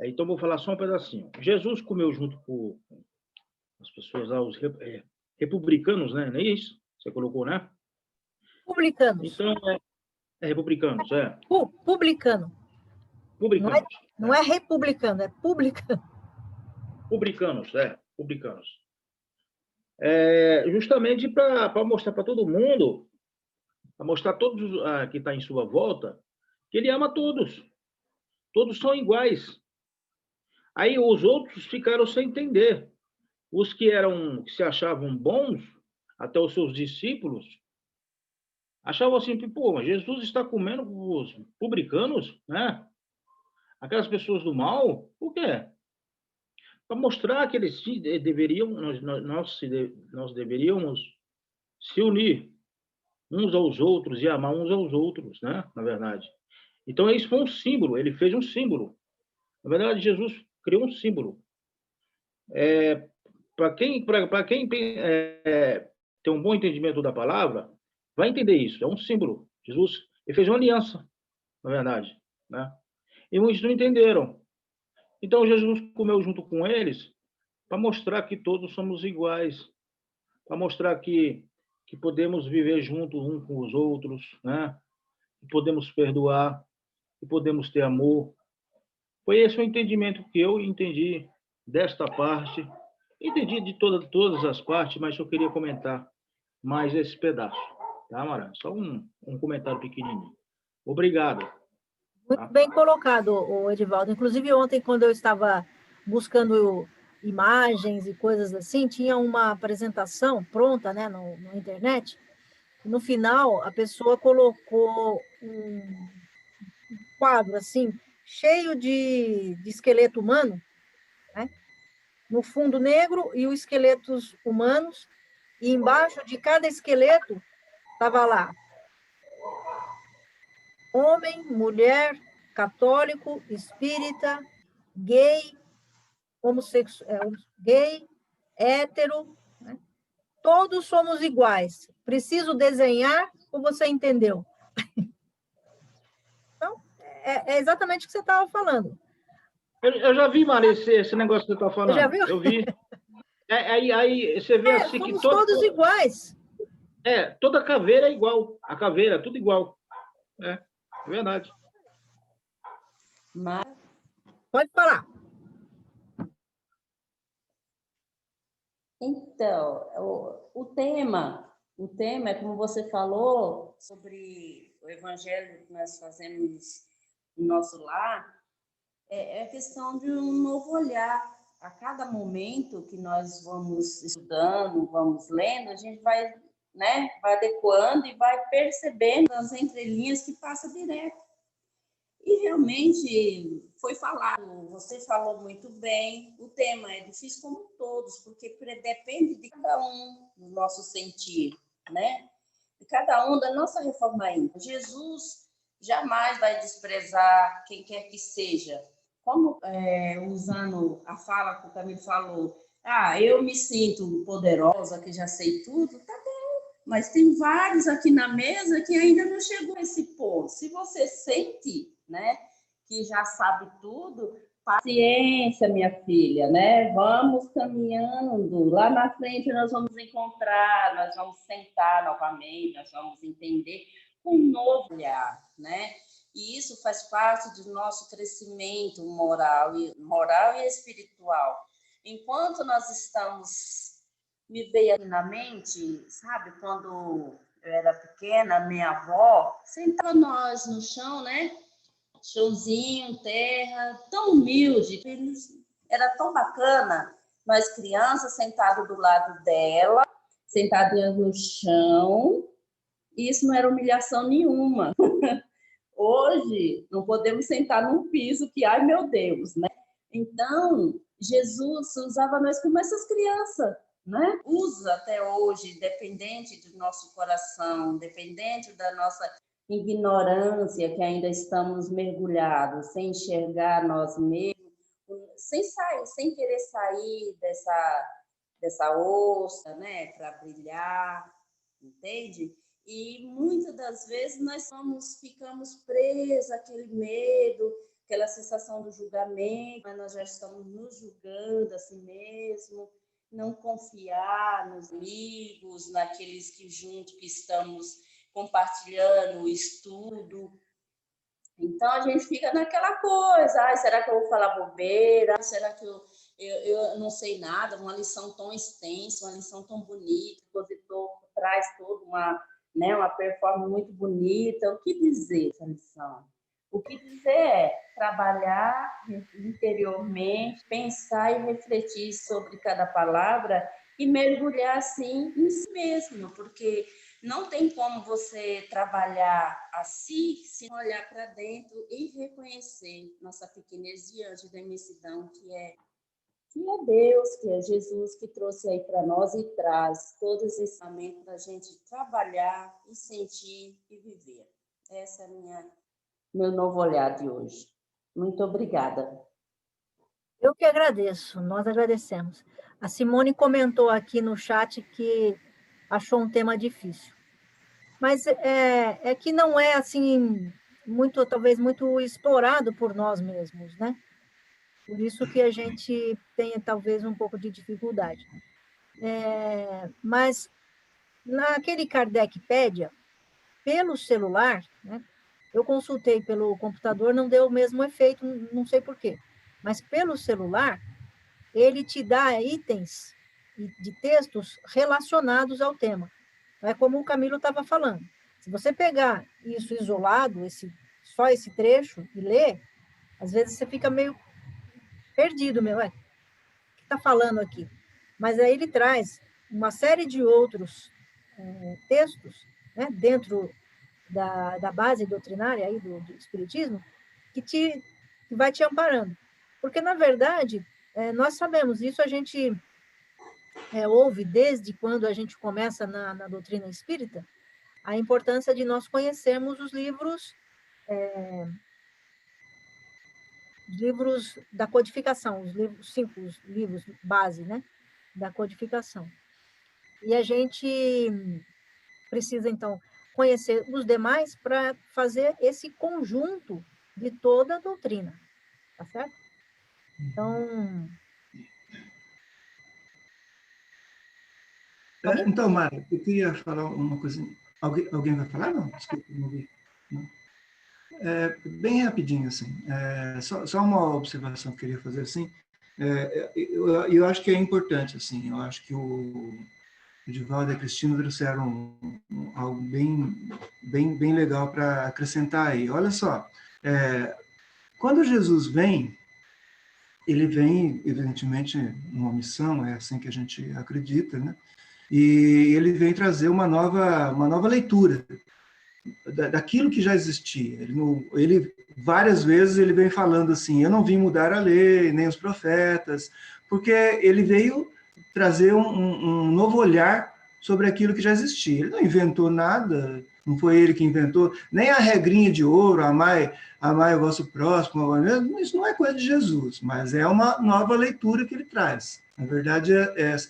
Então, eu vou falar só um pedacinho. Jesus comeu junto com as pessoas lá, os republicanos, né? Não é isso? Você colocou, né? Publicanos. Então, republicanos, Publicano. Publicanos. Não é republicano, é publicano. Publicanos, publicanos. Justamente para mostrar para todo mundo, para mostrar a todos que está em sua volta, que ele ama todos. Todos são iguais. Aí os outros ficaram sem entender. Os que se achavam bons, até os seus discípulos, achavam assim, pô, mas Jesus está comendo com os publicanos, né? Aquelas pessoas do mal, por quê? Para mostrar que eles deveriam, nós deveríamos se unir uns aos outros e amar uns aos outros, né? Na verdade. Então, isso foi um símbolo, ele fez um símbolo. Na verdade, Jesus criou um símbolo. Para quem tem um bom entendimento da palavra, vai entender isso. É um símbolo. Jesus ele fez uma aliança, na verdade, né? E muitos não entenderam. Então, Jesus comeu junto com eles para mostrar que todos somos iguais, para mostrar que podemos viver juntos uns com os outros, né? Que podemos perdoar, que podemos ter amor. Foi esse o entendimento que eu entendi desta parte. Entendi de todas as partes, mas eu queria comentar mais esse pedaço. Tá, Mara? Só um comentário pequenininho. Obrigado. Muito bem colocado, Edivaldo. Inclusive, ontem, quando eu estava buscando imagens e coisas assim, tinha uma apresentação pronta, né, na internet. No final, a pessoa colocou quadro, assim, cheio de esqueleto humano, né? No fundo negro e os esqueletos humanos, e embaixo de cada esqueleto estava lá homem, mulher, católico, espírita, gay, gay, hétero, né? Todos somos iguais. Preciso desenhar ou você entendeu? Então, é exatamente o que você estava falando. Eu já vi, Maria, esse negócio que você está Você já falando. viu? Eu vi. Aí você vê assim que Somos todos iguais. toda caveira é igual. A caveira, tudo igual. É verdade. Mas, Pode falar. então, o tema é como você falou sobre o evangelho que nós fazemos no nosso lar, é a questão de um novo olhar. A cada momento que nós vamos estudando, vamos lendo, a gente vai, né, vai adequando e vai percebendo as entrelinhas que passa direto. E realmente foi falado, você falou muito bem, o tema é difícil como todos, porque depende de cada um do nosso sentir, né? De cada um da nossa reforma íntima. Jesus jamais vai desprezar quem quer que seja. Como usando a fala que o Camilo falou, eu me sinto poderosa, que já sei tudo, tá bem, mas tem vários aqui na mesa que ainda não chegou a esse ponto. Se você sente, né, que já sabe tudo, paciência, minha filha, né? Vamos caminhando. Lá na frente nós vamos encontrar, nós vamos sentar novamente, nós vamos entender um novo olhar, né? E isso faz parte do nosso crescimento moral e espiritual. Enquanto nós estamos, me veio aqui na mente, sabe, quando eu era pequena, minha avó sentava nós no chão, né? Chãozinho, terra, tão humilde, era tão bacana. Nós crianças sentadas do lado dela, sentadinhas no chão, e isso não era humilhação nenhuma. Hoje, não podemos sentar num piso que, ai meu Deus, né? Então, Jesus usava nós como essas crianças, né? Usa até hoje, independente do nosso coração, independente da nossa ignorância, que ainda estamos mergulhados, sem enxergar nós mesmos, sem querer sair dessa ostra, né? Para brilhar, entende? E muitas das vezes nós ficamos presos àquele medo, aquela sensação do julgamento, mas nós já estamos nos julgando a si mesmo, não confiar nos amigos, naqueles que juntos que estamos compartilhando o estudo. Então a gente fica naquela coisa, será que eu vou falar bobeira? Será que eu não sei nada? Uma lição tão extensa, uma lição tão bonita, o expositor traz toda uma performance muito bonita. O que dizer essa lição? O que dizer é trabalhar interiormente, pensar e refletir sobre cada palavra e mergulhar, assim, em si mesmo, porque não tem como você trabalhar a si sem olhar para dentro e reconhecer nossa pequenez diante da imensidão que é Deus, que é Jesus, que trouxe aí para nós e traz todos esses momentos para a gente trabalhar e sentir e viver. Essa é meu novo olhar de hoje. Muito obrigada. Eu que agradeço, nós agradecemos. A Simone comentou aqui no chat que achou um tema difícil. Mas é que não é, assim, talvez muito explorado por nós mesmos, né? Por isso que a gente tem, talvez, um pouco de dificuldade. Mas, naquele Kardecpédia, pelo celular, né? Eu consultei pelo computador, não deu o mesmo efeito, não sei por quê. Mas pelo celular, ele te dá itens de textos relacionados ao tema. É como o Camilo estava falando. Se você pegar isso isolado, só esse trecho, e ler, às vezes você fica meio perdido, o que está falando aqui? Mas aí ele traz uma série de outros textos, né, dentro da base doutrinária aí do Espiritismo, que vai te amparando. Porque, na verdade, nós sabemos, isso a gente ouve desde quando a gente começa na doutrina espírita, a importância de nós conhecermos os livros da codificação, os livros, 5 livros base, né, da codificação. E a gente precisa, então, conhecer os demais para fazer esse conjunto de toda a doutrina, tá certo? Então... Então, Mara, eu queria falar uma coisa. Alguém vai falar? Não, desculpa, não ouvi. Não. Bem rapidinho, assim. Só uma observação que eu queria fazer, assim. Eu acho que é importante, assim. Eu acho que o Divaldo e a Cristina trouxeram algo bem legal para acrescentar aí. Olha só, quando Jesus vem, ele vem, evidentemente, numa missão, é assim que a gente acredita, né? E ele vem trazer uma nova leitura daquilo que já existia. Ele várias vezes ele vem falando assim, eu não vim mudar a lei, nem os profetas, porque ele veio trazer um novo olhar sobre aquilo que já existia. Ele não inventou nada, não foi ele que inventou, nem a regrinha de ouro, amai o vosso próximo, isso não é coisa de Jesus, mas é uma nova leitura que ele traz. Na verdade,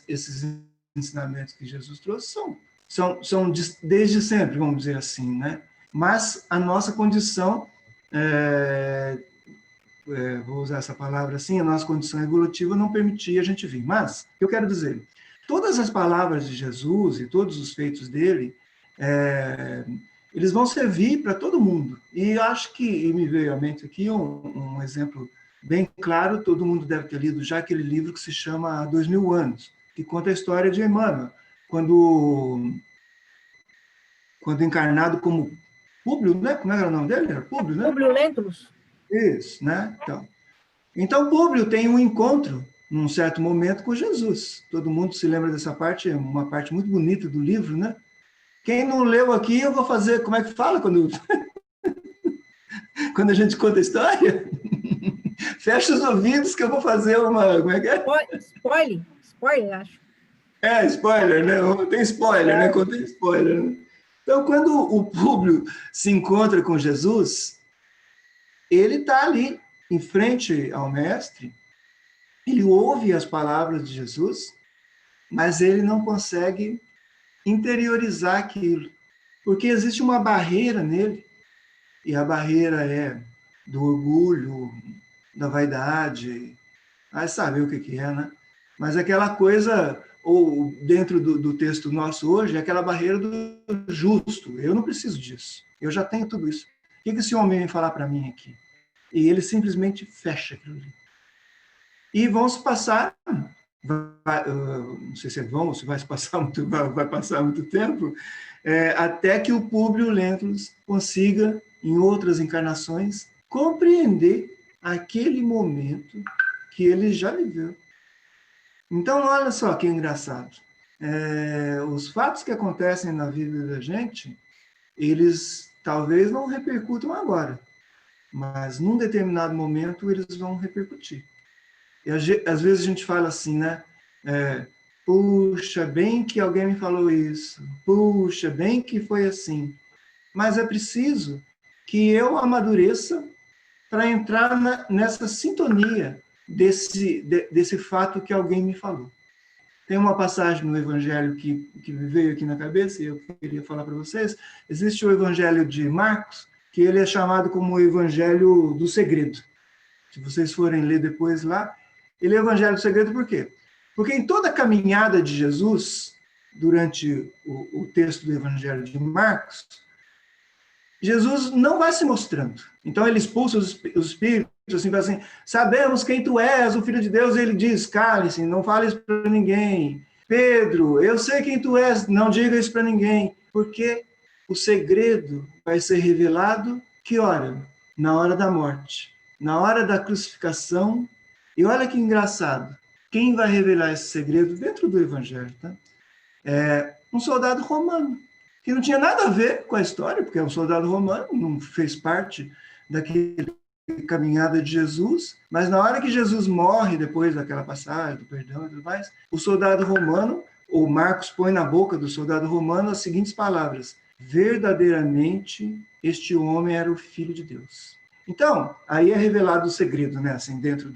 esses ensinamentos que Jesus trouxe são desde sempre, vamos dizer assim, né? Mas a nossa condição, vou usar essa palavra assim, a nossa condição evolutiva não permitia a gente vir. Mas, o que eu quero dizer, todas as palavras de Jesus e todos os feitos dele, eles vão servir para todo mundo. E eu acho que me veio à mente aqui um exemplo bem claro, todo mundo deve ter lido já aquele livro que se chama Há 2000 Anos, que conta a história de Emmanuel, quando encarnado como Públio, né? Como era o nome dele? Era Públio, né? Públio Lentulus. Isso, né? Então Públio tem um encontro, num certo momento, com Jesus. Todo mundo se lembra dessa parte, é uma parte muito bonita do livro, né? Quem não leu aqui, eu vou fazer, como é que fala quando a gente conta a história? Fecha os ouvidos que eu vou fazer uma... Como é que é? Spoiler, acho. Spoiler, né? Tem spoiler, né? Contei spoiler, né? Então, quando o Públio se encontra com Jesus, ele está ali, em frente ao mestre, ele ouve as palavras de Jesus, mas ele não consegue interiorizar aquilo, porque existe uma barreira nele, e a barreira é do orgulho, da vaidade, sabe o que é, né? Mas aquela coisa, ou dentro do texto nosso hoje, é aquela barreira do justo. Eu não preciso disso. Eu já tenho tudo isso. O que esse homem vem falar para mim aqui? E ele simplesmente fecha aquilo ali. E vão se passar, não sei se vão, se vai passar muito tempo, até que o Públio Lentulus consiga, em outras encarnações, compreender aquele momento que ele já viveu. Então, olha só que engraçado. Os fatos que acontecem na vida da gente, eles talvez não repercutam agora, mas num determinado momento eles vão repercutir. E às vezes a gente fala assim, né? Puxa, bem que alguém me falou isso. Puxa, bem que foi assim. Mas é preciso que eu amadureça para entrar nessa sintonia desse fato que alguém me falou. Tem uma passagem no Evangelho que me veio aqui na cabeça e eu queria falar para vocês. Existe o Evangelho de Marcos, que ele é chamado como o Evangelho do Segredo. Se vocês forem ler depois lá, ele é o Evangelho do Segredo por quê? Porque em toda a caminhada de Jesus, durante o texto do Evangelho de Marcos, Jesus não vai se mostrando. Então ele expulsa os espíritos, assim, vai assim, sabemos quem tu és, o Filho de Deus, e ele diz, cale-se, não fale isso para ninguém. Pedro, eu sei quem tu és, não diga isso para ninguém, porque o segredo vai ser revelado, que hora? Na hora da morte, na hora da crucificação. E olha que engraçado, quem vai revelar esse segredo dentro do Evangelho, tá? Um soldado romano, que não tinha nada a ver com a história, porque é um soldado romano, não fez parte daquele caminhada de Jesus, mas na hora que Jesus morre, depois daquela passagem, do perdão e tudo mais, o soldado romano, ou Marcos põe na boca do soldado romano as seguintes palavras: verdadeiramente este homem era o Filho de Deus. Então, aí é revelado o segredo, né? Assim, dentro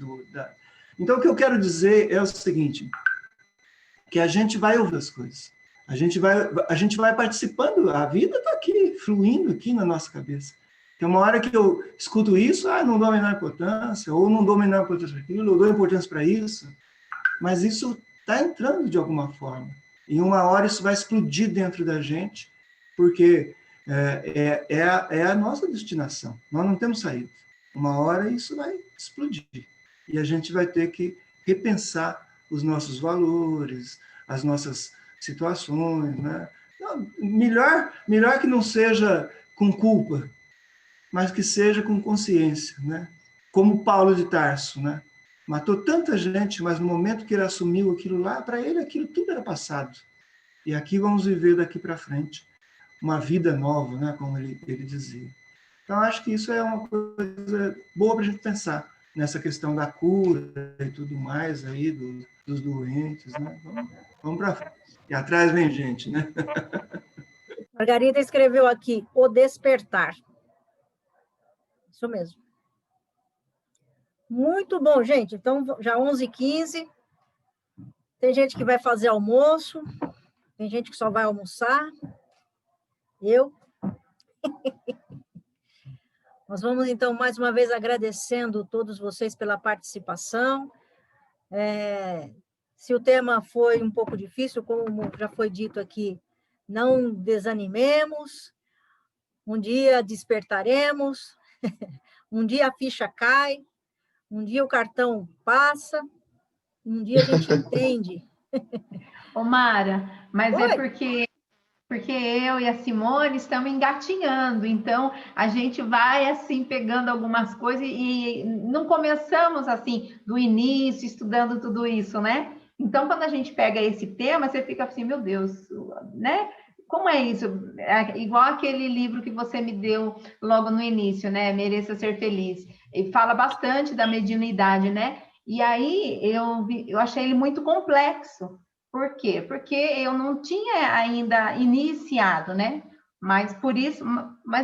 Então, o que eu quero dizer é o seguinte, que a gente vai ouvir as coisas. A gente vai participando, a vida está aqui, fluindo aqui na nossa cabeça. Tem uma hora que eu escuto isso, não dou a menor importância, ou não dou a menor importância para aquilo, ou dou importância para isso, mas isso está entrando de alguma forma. E uma hora isso vai explodir dentro da gente, porque é a nossa destinação. Nós não temos saída. Uma hora isso vai explodir. E a gente vai ter que repensar os nossos valores, as nossas situações, né? Não, melhor que não seja com culpa, mas que seja com consciência, né? Como Paulo de Tarso, né? Matou tanta gente, mas no momento que ele assumiu aquilo lá, para ele aquilo tudo era passado. E aqui vamos viver daqui para frente uma vida nova, né? Como ele dizia. Então, acho que isso é uma coisa boa para a gente pensar nessa questão da cura e tudo mais aí, dos doentes, né? Vamos para frente. E atrás vem gente, né? Margarida escreveu aqui, o despertar. Isso mesmo. Muito bom, gente. Então, já 11h15. Tem gente que vai fazer almoço, tem gente que só vai almoçar. Eu. Nós vamos, então, mais uma vez agradecendo todos vocês pela participação. Se o tema foi um pouco difícil, como já foi dito aqui, não desanimemos, um dia despertaremos, um dia a ficha cai, um dia o cartão passa, um dia a gente entende. Ô, Mara, mas Oi? é porque eu e a Simone estamos engatinhando, então a gente vai assim pegando algumas coisas e não começamos assim do início estudando tudo isso, né? Então quando a gente pega esse tema, você fica assim, meu Deus, né? Como é isso? É igual aquele livro que você me deu logo no início, né? Mereça Ser Feliz. Ele fala bastante da mediunidade, né? E aí eu achei ele muito complexo. Por quê? Porque eu não tinha ainda iniciado, né? Mas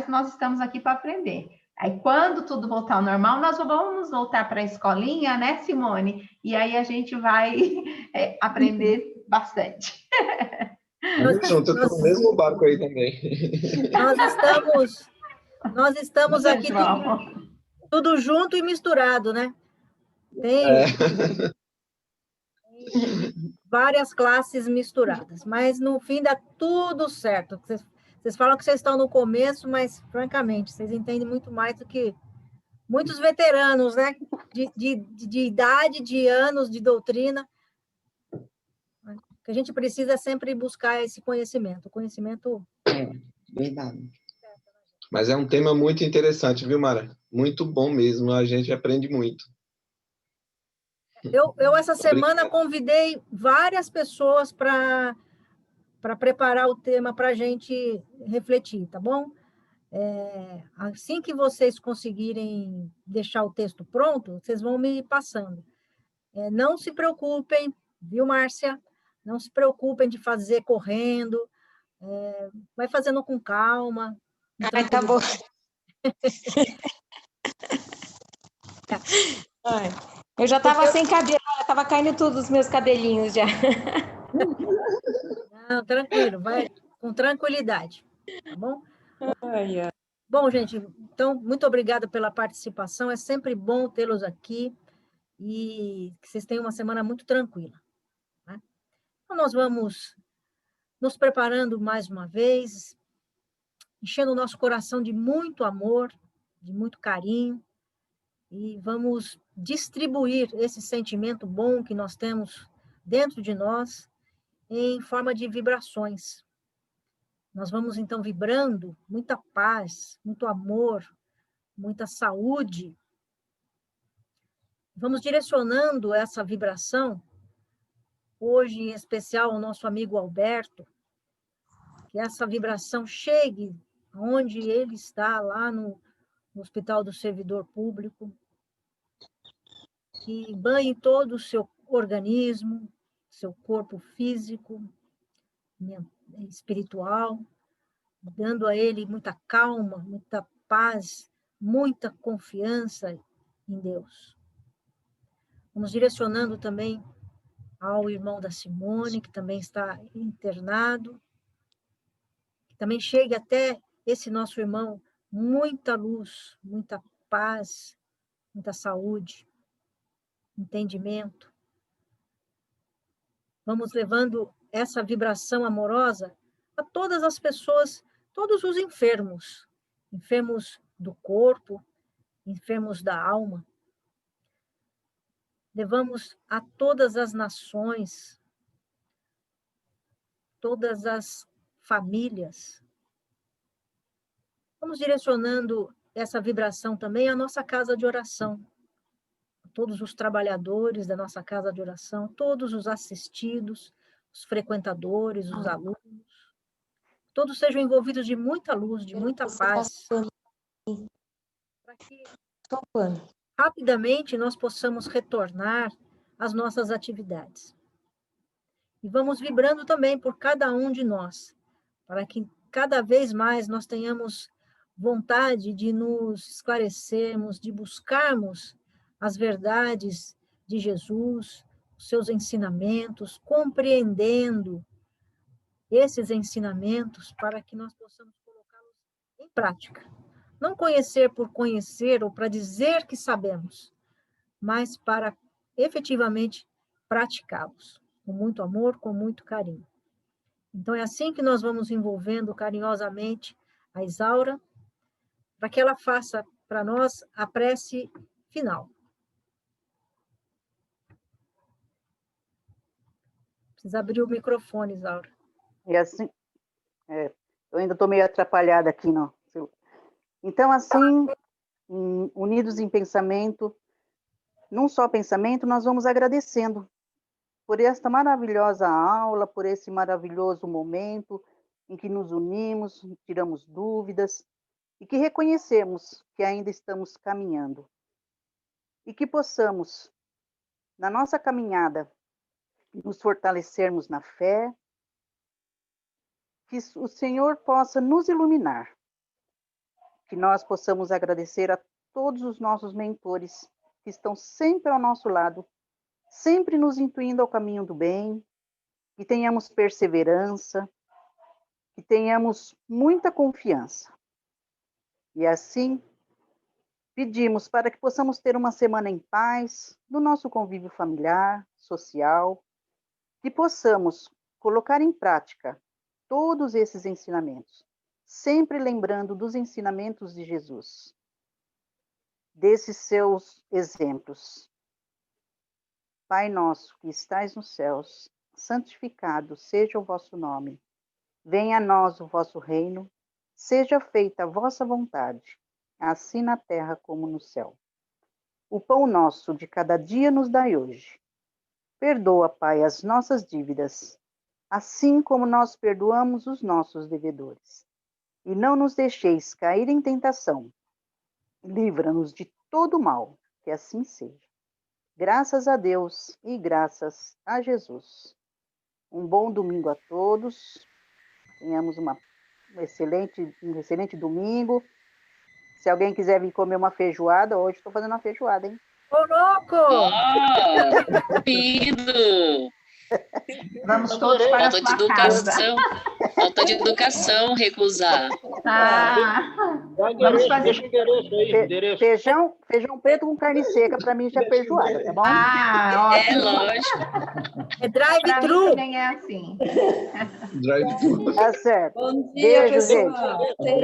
nós estamos aqui para aprender. Aí, quando tudo voltar ao normal, nós vamos voltar para a escolinha, né, Simone? E aí a gente vai aprender bastante. Tamo junto, eu tô no mesmo barco aí também. Nós estamos aqui tudo junto e misturado, né? Tem várias classes misturadas, mas no fim dá tudo certo. Vocês falam que vocês estão no começo, mas, francamente, vocês entendem muito mais do que muitos veteranos, né? De idade, de anos, de doutrina. O que a gente precisa é sempre buscar esse conhecimento. O conhecimento... Verdade. Mas é um tema muito interessante, viu, Mara? Muito bom mesmo, a gente aprende muito. Eu essa semana, convidei várias pessoas para preparar o tema para a gente refletir, tá bom? Assim que vocês conseguirem deixar o texto pronto, vocês vão me passando. Não se preocupem, viu, Márcia? Não se preocupem de fazer correndo, vai fazendo com calma. Ai, tá bom. Ai, eu já estava sem cabelo, estava caindo tudo os meus cabelinhos já. Não, tranquilo, vai com tranquilidade, tá bom? Ai, ai. Bom, gente, então, muito obrigada pela participação, é sempre bom tê-los aqui e que vocês tenham uma semana muito tranquila. Né? Então, nós vamos nos preparando mais uma vez, enchendo o nosso coração de muito amor, de muito carinho, e vamos distribuir esse sentimento bom que nós temos dentro de nós em forma de vibrações. Nós vamos, então, vibrando muita paz, muito amor, muita saúde. Vamos direcionando essa vibração, hoje em especial ao nosso amigo Alberto, que essa vibração chegue onde ele está, lá no no Hospital do Servidor Público, que banhe todo o seu organismo, seu corpo físico, espiritual, dando a ele muita calma, muita paz, muita confiança em Deus. Vamos direcionando também ao irmão da Simone, que também está internado, que também chegue até esse nosso irmão muita luz, muita paz, muita saúde, entendimento. Vamos levando essa vibração amorosa a todas as pessoas, todos os enfermos, enfermos do corpo, enfermos da alma. Levamos a todas as nações, todas as famílias. Vamos direcionando essa vibração também à nossa casa de oração. Todos os trabalhadores da nossa casa de oração, todos os assistidos, os frequentadores, os alunos, todos sejam envolvidos de muita luz, de muita paz, para que rapidamente nós possamos retornar às nossas atividades. E vamos vibrando também por cada um de nós, para que cada vez mais nós tenhamos vontade de nos esclarecermos, de buscarmos as verdades de Jesus, os seus ensinamentos, compreendendo esses ensinamentos para que nós possamos colocá-los em prática. Não conhecer por conhecer ou para dizer que sabemos, mas para efetivamente praticá-los, com muito amor, com muito carinho. Então é assim que nós vamos envolvendo carinhosamente a Isaura, para que ela faça para nós a prece final. Precisa abrir o microfone, Isaura. E assim, eu ainda estou meio atrapalhada aqui, não. Então, assim, unidos em pensamento, num só pensamento, nós vamos agradecendo por esta maravilhosa aula, por esse maravilhoso momento em que nos unimos, tiramos dúvidas e que reconhecemos que ainda estamos caminhando. E que possamos, na nossa caminhada, nos fortalecermos na fé, que o Senhor possa nos iluminar, que nós possamos agradecer a todos os nossos mentores que estão sempre ao nosso lado, sempre nos intuindo ao caminho do bem, que tenhamos perseverança, que tenhamos muita confiança. E assim, pedimos para que possamos ter uma semana em paz, no nosso convívio familiar, social, que possamos colocar em prática todos esses ensinamentos, sempre lembrando dos ensinamentos de Jesus, desses seus exemplos. Pai nosso que estais nos céus, santificado seja o vosso nome. Venha a nós o vosso reino, seja feita a vossa vontade, assim na terra como no céu. O pão nosso de cada dia nos dai hoje. Perdoa, Pai, as nossas dívidas, assim como nós perdoamos os nossos devedores. E não nos deixeis cair em tentação. Livra-nos de todo mal, que assim seja. Graças a Deus e graças a Jesus. Um bom domingo a todos. Tenhamos um excelente domingo. Se alguém quiser vir comer uma feijoada, hoje estou fazendo uma feijoada, hein? Ô, louco! Oh, lindo! Vamos todos para a sua casa. Falta de educação, recusar. Vamos fazer feijão preto com carne seca, para mim já é feijoada, tá bom? É lógico. É drive-thru. Nem é assim. Drive-thru. Tá certo. Bom dia, Beijo, pessoal. gente.